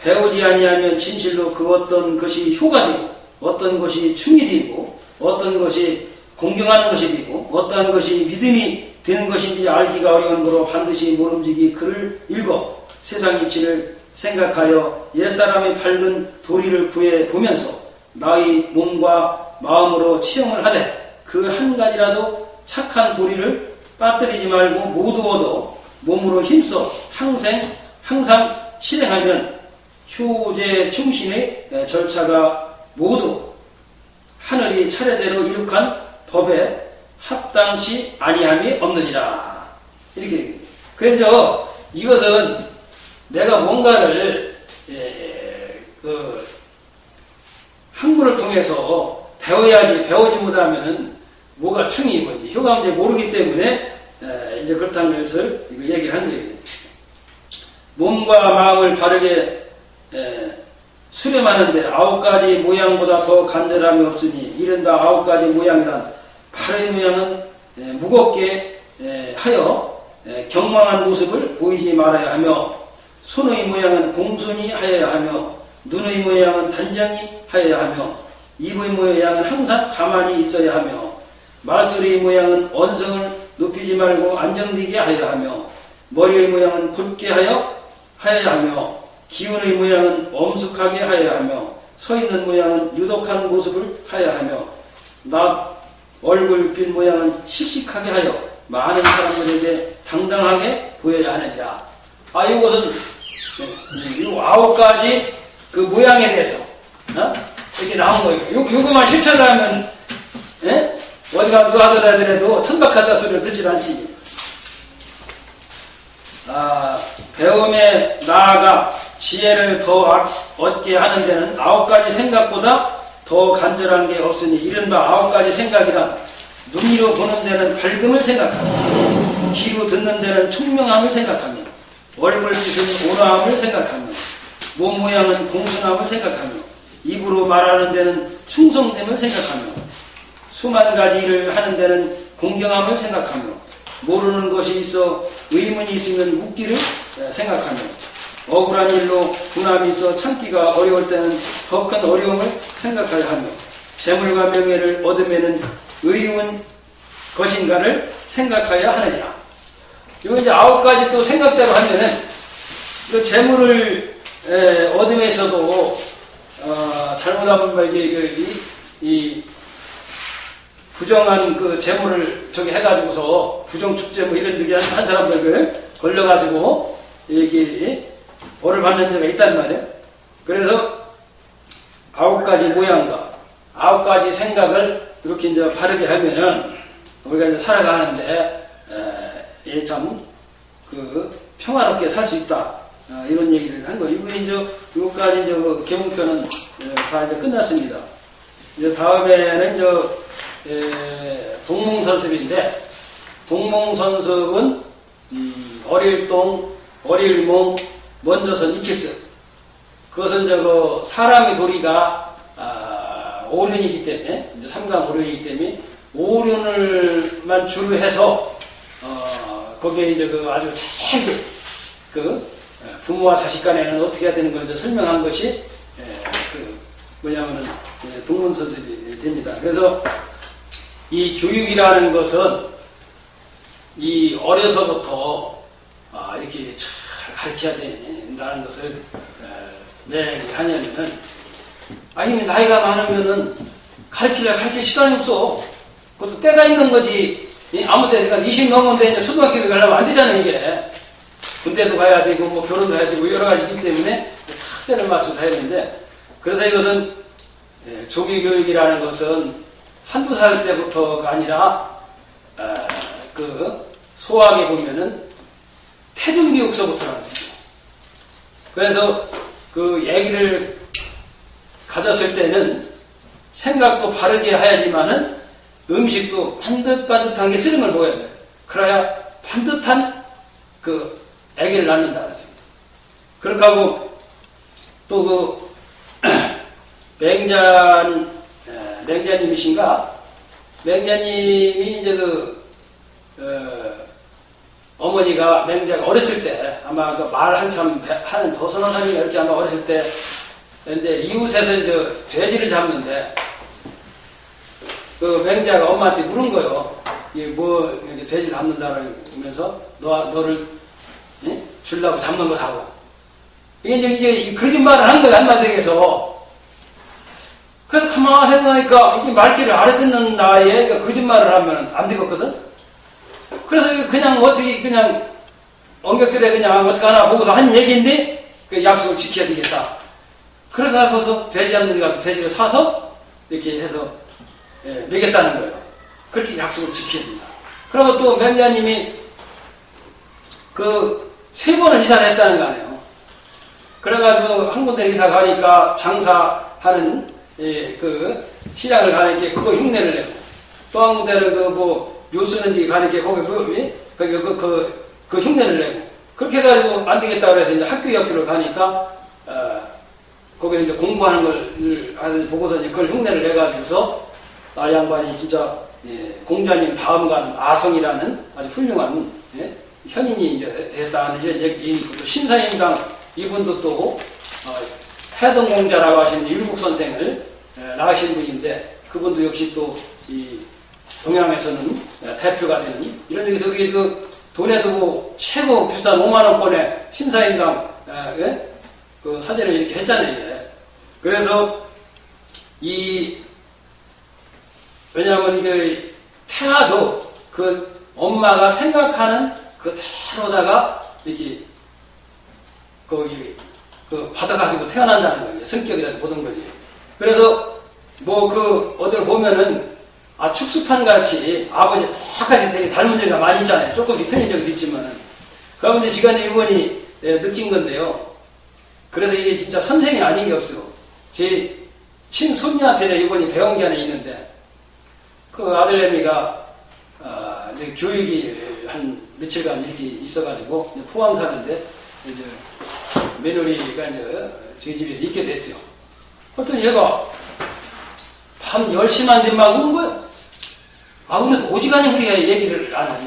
배우지 아니하면 진실로 그 어떤 것이 효가 되고 어떤 것이 충이 되고 어떤 것이 공경하는 것이 되고 어떠한 것이 믿음이 되는 것인지 알기가 어려운 거로 반드시 모름지기 글을 읽어 세상 이치를 생각하여 옛사람의 밝은 도리를 구해 보면서 나의 몸과 마음으로 체험을 하되 그 한 가지라도 착한 도리를 빠뜨리지 말고 모두 얻어 몸으로 힘써 항상 실행하면 효제 충신의 절차가 모두 하늘이 차례대로 이룩한 법에 합당치 아니함이 없느니라. 이렇게. 그래서 이것은 내가 뭔가를 학문을 통해서 배워야지, 배우지 못하면은 뭐가 충이 뭔지 효가 뭔지 모르기 때문에 이제 그렇다는 것을 이거 얘기를 한 거예요. 몸과 마음을 바르게 수렴하는데 9가지 모양보다 더 간절함이 없으니 이른바 9가지 모양이란 발의 모양은 무겁게 하여 경망한 모습을 보이지 말아야 하며 손의 모양은 공손히 하여야 하며 눈의 모양은 단정히 하여야 하며 입의 모양은 항상 가만히 있어야 하며 말소리의 모양은 언성을 높이지 말고 안정되게 하여야 하며 머리의 모양은 곧게 하여야 하며 기운의 모양은 엄숙하게 하여야 하며 서 있는 모양은 유독한 모습을 하여야 하며 얼굴 빛 모양은 씩씩하게 하여 많은 사람들에게 당당하게 보여야 하느니라. 이것은 이 9가지 그 모양에 대해서 이렇게 나온 거예요. 요거만 실천을 하면 어디 가서 누가 하더라도 천박하다 소리를 듣질 않지. 배움에 나아가 지혜를 더 얻게 하는 데는 9가지 생각보다 더 간절한 게 없으니 이른바 9가지 생각이란 눈으로 보는 데는 밝음을 생각하며 귀로 듣는 데는 총명함을 생각하며 얼굴빛은 온화함을 생각하며 몸 모양은 공손함을 생각하며 입으로 말하는 데는 충성됨을 생각하며 수만 가지 일을 하는 데는 공경함을 생각하며 모르는 것이 있어 의문이 있으면 묻기를 생각하며 억울한 일로 분함이 있어 참기가 어려울 때는 더 큰 어려움을 생각하여 하며 재물과 명예를 얻으면은 의로운 것인가를 생각하여 하느니라. 이거 이제 9가지 또 생각대로 하면은 그 재물을 얻음에서도 잘못하면 이 부정한 그 재물을 저기 해가지고서 부정축제 뭐 이런 저기 한 사람들 걸려가지고 이게 벌을 받는 자가 있단 말이에요. 그래서 9가지 모양과 9가지 생각을 이렇게 이제 바르게 하면은 우리가 이제 살아가는데 참 그 평화롭게 살 수 있다. 이런 얘기를 한 거예요. 이거 이제 요까지 이제 그 계몽편은 다 이제 끝났습니다. 이제 다음에는 동몽선습인데 동몽선습은 어릴동, 어릴몽, 먼저선 이키스. 그것은 사람의 도리가 오륜이기 때문에 이제 삼강 오륜이기 때문에 오륜을만 주로 해서 거기에 이제 아주 자세하게 부모와 자식 간에는 어떻게 해야 되는 걸 이제 설명한 것이 뭐냐면은 동문선습이 됩니다. 그래서 이 교육이라는 것은 이 어려서부터 이렇게 잘 가르쳐야 된다는 것을 왜 하냐면은 이미 나이가 많으면은 가르칠 시간이 없어. 그것도 때가 있는 거지. 아무 때니까 20 넘었는데 이제 초등학교를 가려면 안 되잖아요, 이게. 군대도 가야 되고, 뭐 결혼도 해야 되고, 여러 가지 있기 때문에 다 때를 맞춰서 해야 되는데, 그래서 이것은 조기교육이라는 것은 한두 살 때부터가 아니라, 소학에 보면은 태중교육서부터라는 거죠. 그래서 애기를 가졌을 때는 생각도 바르게 해야지만은 음식도 반듯반듯한 게 쓰림을 먹어야 돼요. 그래야 반듯한 아기를 낳는다 그랬습니다. 그렇게 하고 또 맹잔 맹자님이신가? 맹자님이 이제 어머니가 맹자가 어렸을 때 아마 그 말 한참 하는 도선호사님이 이렇게 아마 어렸을 때 근데 이웃에서 이제 돼지를 잡는데 그 맹자가 엄마한테 물은 거요. 이게 뭐 이제 돼지를 잡는다면서 너를 주려고 잡는 거라고. 이게 이제 거짓말을 한 거예요 한마디에서. 그래서 가만히 생각하니까 이게 말귀를 알아듣는 나이에 거짓말을 하면 안 되겠거든. 그래서 그냥 어떻게 그냥 엉격들에 그냥 어떻게 하나 보고서 한 얘기인데 그 약속을 지켜야 되겠다. 그래가지고서 돼지 잡는 데 가서 돼지를 사서 이렇게 해서 먹였다는 거예요. 그렇게 약속을 지켜야 된다. 그러고 또 맹자님이 그 3번을 이사를 했다는 거 아니에요. 그래가지고 한 군데 이사 가니까 장사하는 그 시장을 가니까 그거 흉내를 내고 또 한 군데는 묘 쓰는 데 가니까 거기 그 흉내를 내고 그렇게 해가지고 안 되겠다 그래서 이제 학교 옆으로 가니까 거기는 이제 공부하는 걸 보고서 이제 그걸 흉내를 내가지고서 양반이 진짜 공자님 다음 가는 아성이라는 아주 훌륭한 현인이 이제 됐다는 이런 얘기고 또 신사임당 이분도 또 해동공자라고 하시는 율국 선생을 낳으신 분인데 그분도 역시 또 이 동양에서는 대표가 되는 이런 얘기에서 우리 돈에 두고 최고 비싼 5만원권의 신사임당 그 사진을 이렇게 했잖아요. 그래서 왜냐하면 이게 태아도 그 엄마가 생각하는 그대로다가 이렇게 받아가지고 태어난다는 거예요. 성격이라든 모든 거지. 그래서 어딜 보면은 축수판 같이 아버지 똑같이 되게 닮은 적이 많이 있잖아요. 조금씩 틀린 적도 있지만은. 그러면 이제 지간에 이번이 느낀 건데요. 그래서 이게 진짜 선생이 아닌 게 없어. 제 친손녀한테 이번이 배운 게 하나 있는데 그 아들내미가 이제 교육이 한 며칠간 이렇게 있어가지고 포항 사는데 이제 며느리가 이제 저희 집에서 있게 됐어요. 그랬더니 얘가 밤 10시만 되면 우는 거예요. 그래도 오지간히 우리가 얘기를 안 하니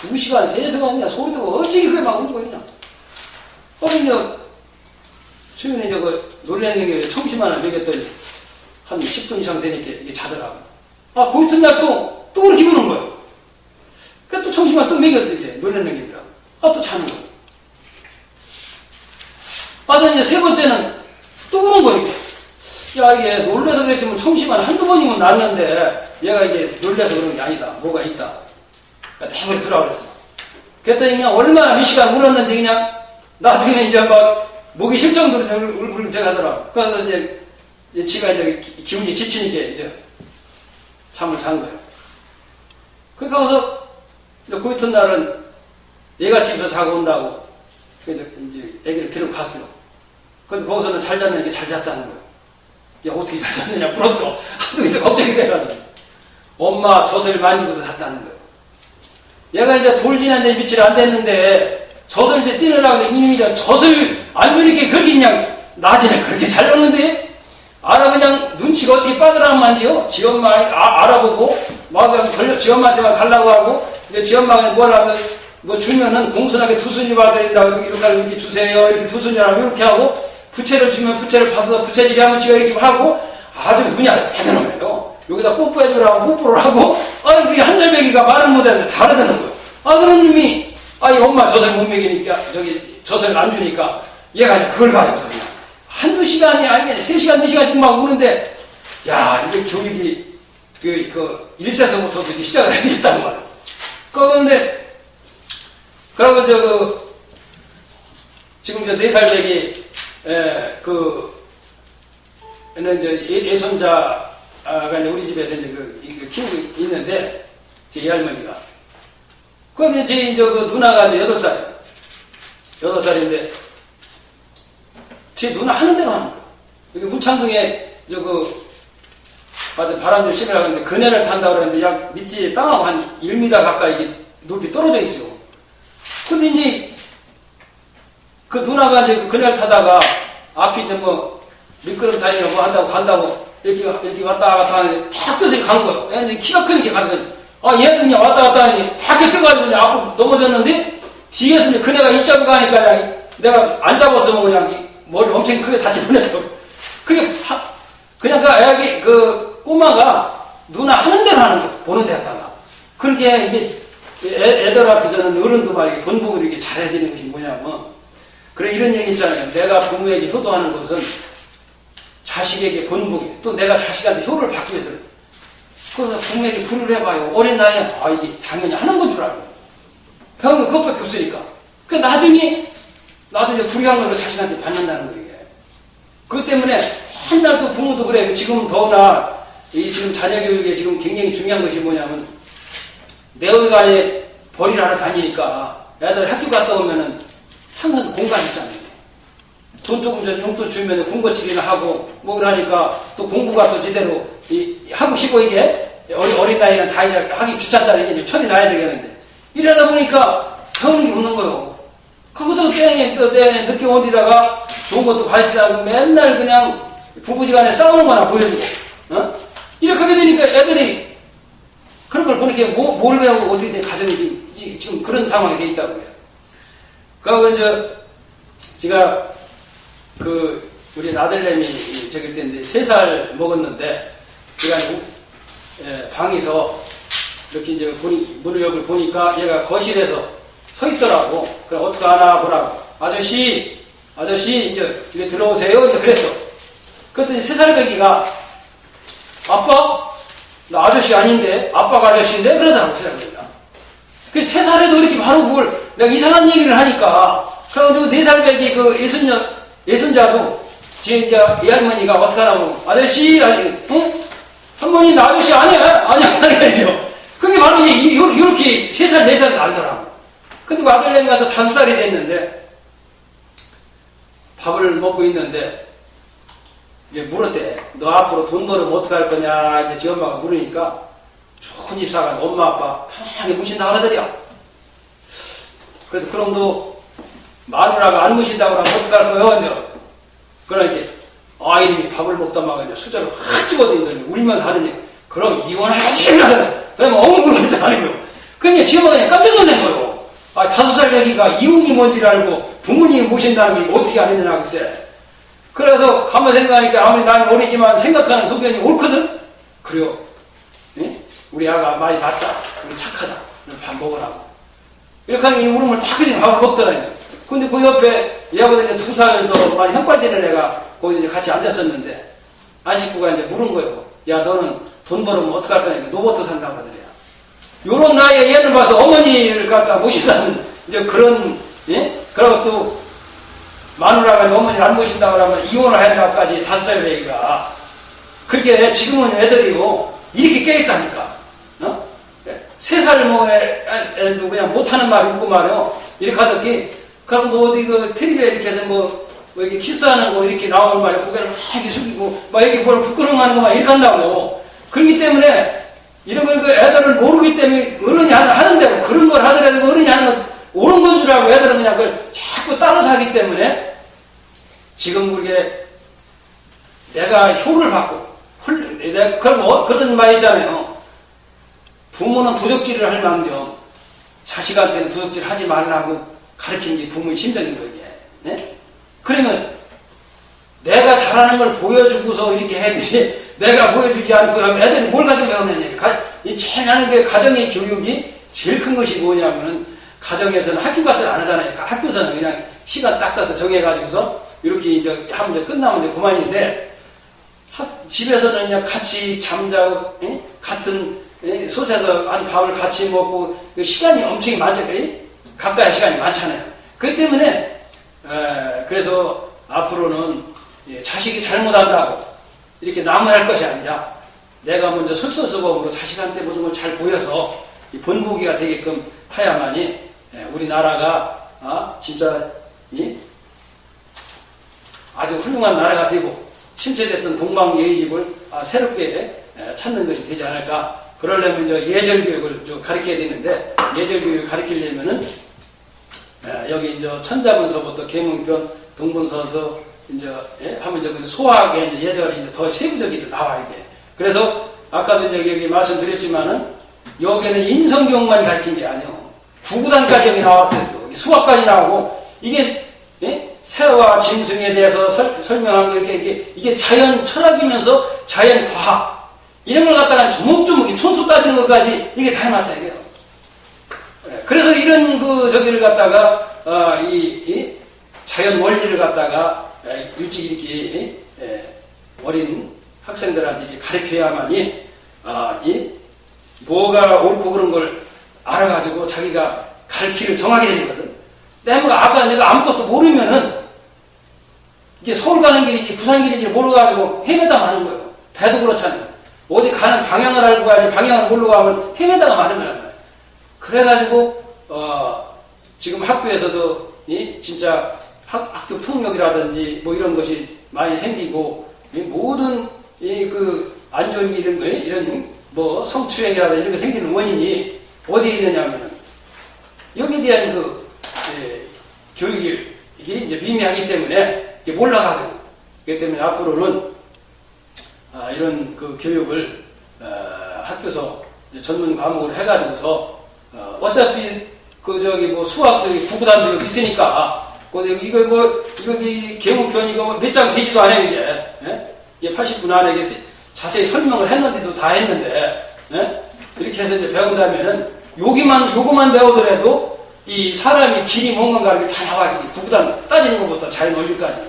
2시간, 3시간이나 소리 듣고 어찌 그게 막 우는 거예요. 그냥 수윤이 놀라는 게 청심환을 먹였더니 한 10분 이상 되니까 이게 자더라고. 그 이튿날 또 그렇게 우는 거예요. 그래서 또 청심환 또 먹였어, 이제. 놀라는 게라고. 또 자는 거예요. 이제 3번째는 또 우는 거예요, 이게. 이게 놀라서 그랬지만 청심환 한두 번이면 났는데 얘가 이제 놀라서 그런 게 아니다. 뭐가 있다. 대버리 들어와 그랬어. 그랬더니 그냥 얼마나 몇 시간 울었는지 그냥 나중에는 이제 막 목이 쉴 정도로 울적하더라고. 그래서 이제 지가 이제 기운이 지치니까 이제 잠을 잔 거예요. 그러니까 가서 이제 그 이튿날은 얘가 집에서 자고 온다고 그래서 이제 애기를 데리고 갔어요. 근데 거기서는 잘 잤는 게 잘 잤다는 거예요. 야, 어떻게 잘 잤느냐 물었어. 하도 이제 걱정이 돼가지고. 엄마 젖을 만지고서 잤다는 거예요. 얘가 이제 돌진한 지 며칠 안 됐는데 젖을 이제 띄우려고 이놈이 젖을 안 주니까 그렇게 그냥 낮에는 그렇게 잘 노는데 그냥 눈치가 어떻게 빠져나가면 만지요. 지 엄마 알아보고 막 그냥 지 엄마한테만 가려고 하고 이제 지 엄마가 뭘 하면 주면은 공손하게 투순이 받아야 된다고 이렇게 주세요. 이렇게 투순이 하면 이렇게 하고 부채를 주면 부채를 받아서 부채질이 하면 지가 이렇게 하고 아주 눈이 아주 패드는 여기다 뽀뽀해주라고 뽀뽀를 하고 그게 한절배기가 말은 못하는데 다르다는 거예요. 그런 놈이 엄마 젖을 못 먹이니까 젖을 안 주니까 얘가 그냥 그걸 가지고서 그냥 한두 시간이 아니면 3시간 4시간씩 막 우는데 이게 교육이 그 1세서부터 이렇게 시작을 해야 되겠다는 말이에요. 그런데 그러고 지금 4살 배기 이제 예손자가 이제 우리 집에서 이제 키우고 있는데, 제 할머니가. 그런데 제 누나가 이제 8살이에요. 8살인데, 제 누나 하는 대로 하는 거예요. 여기 문창동에, 바람 좀 실으라고 하는데, 그네를 탄다고 그러는데, 약 밑에 땅하고 한 1m 가까이 이게 높이 떨어져 있어요. 근데 이제, 그 누나가 이제 그네를 타다가, 앞이 이제 미끄럼 다니고 한다고 간다고 이렇게 왔다 갔다 하는데 탁 떠서 간 거예요. 얘는 키가 크니까 가거든. 얘는 그냥 왔다 갔다 하니 탁 떠가지고 이제 앞으로 넘어졌는데 뒤에서 이제 그네가 이쪽으로 가니까 그냥 내가 안 잡았으면 그냥 이 머리 엄청 크게 다칠 뻔했어. 그게 그냥 그 애기 그 꼬마가 누나 하는 대로 하는 거 보는 데 갔다가 그렇게 이게 애들 앞에서는 어른도 말이야 본보기를 이렇게 잘해야 되는 것이 뭐냐면 그래 이런 얘기 있잖아요. 내가 부모에게 효도하는 것은 자식에게 본보기 또 내가 자식한테 효를 받기 위해서 그래서 부모에게 불을 해봐요. 어린 나이에 이게 당연히 하는 건 줄 알고 배우는 거 그것밖에 없으니까 그 나중에 불이한 걸로 자식한테 받는다는 거예요. 그것 때문에 맨날 또 부모도 그래요. 지금 더구나 지금 자녀 교육에 지금 굉장히 중요한 것이 뭐냐면 내어간에 벌이를 하러 다니니까 애들 학교 갔다 오면은 항상 공간 있잖아요. 돈 조금 전 용돈 주면 군것질이나 하고 뭐 그러니까 또 공부가 또 제대로 하고 싶어 이게 어린 나이는 다 이제 하기 귀찮잖아요. 이제 철이 나야 되겠는데 이러다 보니까 배우는 게 없는 거예요. 그것도 땡에 늦게 온 데다가 좋은 것도 가르치라고 맨날 그냥 부부지간에 싸우는 거나 보여주고 이렇게 하게 되니까 애들이 그런 걸 보니까 뭘 배우고 어떻게 된 가정이 지금 그런 상황이 돼 있다고요. 그리고 이제 제가 우리 아들내미 저길 때인데 3살 먹었는데 제가 방에서 이렇게 이제 문을 보니까 얘가 거실에서 서 있더라고. 그럼 어떻게 하나 보라고. 아저씨 이제 집에 들어오세요. 이제 그랬어. 그랬더니 3살 배기가 아빠? 나 아저씨 아닌데? 아빠가 아저씨인데? 그러더라고, 3살배기가. 그 3살에도 이렇게 바로 그걸 내가 이상한 얘기를 하니까 그래가지고 4살 배기 그 예순자도 이제 이 할머니가 어떻게 하라고 아저씨 응? 할머니 나 아저씨 아니야. 그게 바로 이제 이렇게 3살, 4살 알더라고. 근데 그 아들내미가 또 5살이 됐는데 밥을 먹고 있는데 이제 물었대. 너 앞으로 돈 벌으면 어떻게 할 거냐 이제 지 엄마가 물으니까 좋은 집 사가 엄마 아빠 편하게 모신다 그러더랴. 그래서 그럼 너 마누라가 안 모신다고 그러면 어떻게 할 거요? 이제 그러니까 아이님이 밥을 먹다 막 이제 수저를 확 집어들더니 울면서 하더니 그럼 이혼하지 그러면 엉엉울고 하는 거요. 그러니까 지 엄마가 그냥 깜짝 놀란 거요. 5살 애기가 이혼이 뭔지를 알고 부모님이 모신다는 걸 어떻게 안 했느냐 글쎄. 그래서 가만 생각하니까 아무리 나는 어리지만 생각하는 소견이 옳거든? 그래요. 예? 우리 아가 많이 낫다. 우리 착하다. 밥 먹으라고. 이렇게 하니 이 울음을 다 그냥 밥을 먹더라니까. 근데 그 옆에 얘보다 이제 2살 더 많이 형빨되는 애가 거기서 이제 같이 앉았었는데 안 식구가 이제 물은 거예요. 야 너는 돈 벌으면 어떡할 거냐. 노버트 산다고 하더래요. 요런 나이에 얘를 봐서 어머니를 갖다 모신다는 이제 그런 예? 그리고 또 마누라가 어머니를 안 모신다고 하면 이혼을 한다고까지 5살 애기가 그게 지금은 애들이요 이렇게 깨있다니까 3살 먹은 애도 그냥 못하는 말이 없고 말이요 이렇게 하더니 그럼 뭐 어디 그 텔레비에 이렇게 해서 뭐 이렇게 키스하는 거 이렇게 나오는 말이야 고개를 막 이렇게 숙이고 막 이렇게 뭘 부끄러워하는 거 막 이렇게 한다고. 그렇기 때문에 이런 걸 그 애들을 모르기 때문에 어른이 하는 대로 그런 걸 하더라도 어른이 하는 건 옳은 건 줄 알고 애들은 그냥 그걸 자꾸 따라서 하기 때문에 지금 그게 내가 효를 받고 그런 말 있잖아요. 부모는 도적질을 할 망정 자식한테는 도적질 하지 말라고 가르치는 게 부모의 심정인 거예요. 네? 그러면 내가 잘하는 걸 보여주고서 이렇게 해야 되지 내가 보여주지 않고 하면 애들이 뭘 가지고 배우느냐. 제일 하는 게 가정의 교육이 제일 큰 것이 뭐냐면은 가정에서는 학교 같은 안 하잖아요. 학교에서는 그냥 시간 딱 정해가지고서 이렇게 이제 하면 이제 끝나면 이제 그만인데 집에서는 그냥 같이 잠자고 같은 솥에서 한 밥을 같이 먹고 시간이 엄청 많잖아요. 각각의 시간이 많잖아요. 그렇기 때문에 그래서 앞으로는 자식이 잘못한다고 이렇게 나무랄 것이 아니라 내가 먼저 솔선수범으로 자식한테 모든 걸 잘 보여서 본보기가 되게끔 해야만이 우리나라가 진짜 아주 훌륭한 나라가 되고 침체됐던 동방예의집을 새롭게 찾는 것이 되지 않을까. 그러려면 이제 예절교육을 좀 가르쳐야 되는데 예절교육을 가르치려면은 여기 이제 천자문서부터 계문편, 동문서서 이제 하면 이제 소학의 이제 예절이 이제 더 세부적으로 나와야 돼. 그래서 아까도 이제 여기 말씀드렸지만은 여기는 인성교육만 가르친 게 아니요. 구구단까지 여기 나왔었어. 수학까지 나오고 이게 새와 짐승에 대해서 설명한 게 이게 자연 철학이면서 자연 과학 이런 걸 갖다가 조목조목 촌수 따지는 것까지 이게 다 해놨다 이게요. 그래서 이런 저기를 갖다가 이 자연 원리를 갖다가 일찍 이렇게 어린 학생들한테 이렇게 가르쳐야만이 이 뭐가 옳고 그런 걸 알아가지고 자기가 갈 길을 정하게 되거든. 아까 내가 아무것도 모르면은 이게 서울 가는 길인지 부산 길인지 모르가지고 헤매다 마는 거예요. 배도 그렇잖아요. 어디 가는 방향을 알고 가야지 방향을 모르고 하면 헤매다가 마는 거란 말이에요. 그래가지고 지금 학교에서도 진짜 학교 폭력이라든지 뭐 이런 것이 많이 생기고 모든 안 좋은 이런 뭐 성추행이라든지 이런 게 생기는 원인이 어디에 있느냐면은 여기에 대한 교육이 이게 이제 미미하기 때문에 이게 몰라가지고 그렇기 때문에 앞으로는 이런 교육을 학교에서 이제 전문 과목으로 해가지고서 어차피 뭐 수학 구구단도 여기 있으니까 이거 계문편 이거 몇 장 되지도 않아요 이게 80분 안에 이게 자세히 설명을 했는데도 다 했는데 이렇게 해서 이제 배운다면은 요거만 배우더라도 이 사람이 길이 뭔 건가 이렇게 다 나와서 구구단 따지는 것부터 자연 원리까지.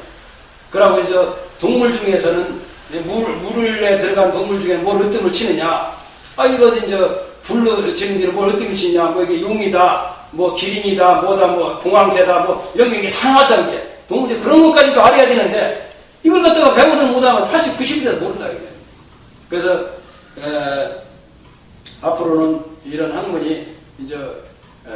그러고 이제 동물 중에서는 물에 들어간 동물 중에 뭘 으뜸을 치느냐. 이것은 이제 불로 지는 데를 뭘 으뜸을 치냐. 뭐 이게 용이다, 뭐 기린이다, 뭐다, 뭐 봉황새다, 뭐 이런 게 이게 다 나왔다 이게. 동물 그런 것까지도 알아야 되는데 이걸 갖다가 배우든 못하면 80, 90이라도 모른다 이게. 그래서 앞으로는 이런 학문이 이제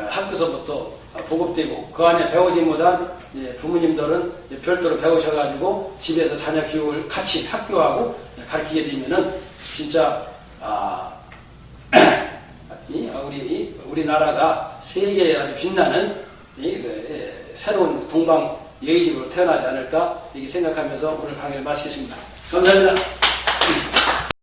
학교서부터 보급되고 그 안에 배우지 못한 부모님들은 별도로 배우셔가지고 집에서 자녀 교육을 같이 학교하고 가르치게 되면은 진짜 우리나라가 세계에 아주 빛나는 새로운 동방 예의집으로 태어나지 않을까 이렇게 생각하면서 오늘 강의를 마치겠습니다. 감사합니다.